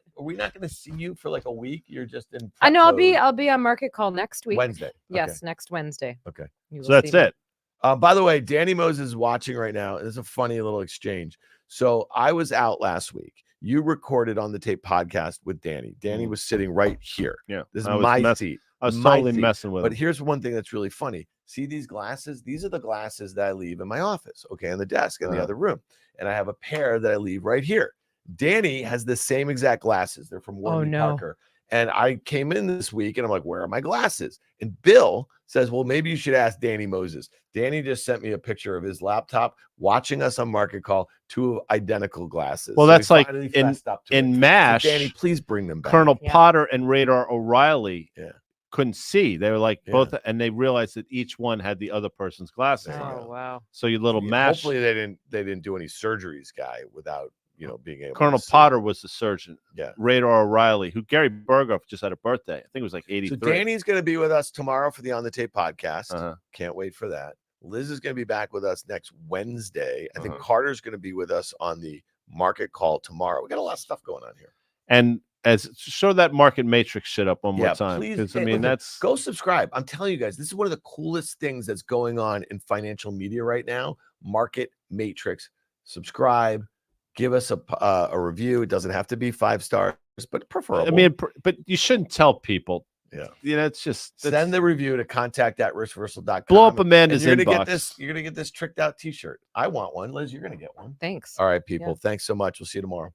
going to see you for like a week? You're just in I know prep mode. I'll be on Market Call next week. Wednesday. Yes, next Wednesday. Okay. You So will that's see me. it. By the way, Danny Moses is watching right now. It's a funny little exchange. So I was out last week. You recorded on the tape podcast with Danny. Danny was sitting right here. Yeah. This is I was my seat. I was my totally seat. messing with But him. here's one thing that's really funny. See these glasses? These are the glasses that I leave in my office, okay, on the desk in the other room. And I have a pair that I leave right here. Danny has the same exact glasses. They're from Warby Parker. And I came in this week and I'm like, where are my glasses? And Bill says, well, maybe you should ask Danny Moses. Danny just sent me a picture of his laptop watching us on Market Call, two identical glasses. Well, So that's we like finally fessed up to it. in So MASH. Danny, please bring them back. Colonel Yeah. Potter and Radar O'Reilly Yeah. couldn't see. They were like Yeah. both, and they realized that each one had the other person's glasses There you on. Oh go. wow. So your little Yeah, MASH. Hopefully they didn't do any surgeries, guy, without being able. Colonel to see. Potter was the surgeon. Yeah. Radar O'Reilly, who Gary Berghoff just had a birthday. I think it was like 83. So Danny's going to be with us tomorrow for the On the Tape podcast. Uh-huh. Can't wait for that. Liz is going to be back with us next Wednesday. I think Uh-huh. Carter's going to be with us on the Market Call tomorrow. We got a lot of stuff going on here. And as show that market matrix shit up one more Yeah, time. please. Because I Hey, mean, look, that's Go subscribe. I'm telling you guys, this is one of the coolest things that's going on in financial media right now. Market Matrix. Subscribe. Give us a review. It doesn't have to be 5 stars, but preferable. I mean, but you shouldn't tell people. Yeah. It's just send the review to contact@riskversal.com. blow up Amanda's You're gonna inbox. get this. You're gonna get this tricked out T-shirt. I want one. Liz, you're gonna get one. Thanks. All right, people. Yeah. Thanks so much. We'll see you tomorrow.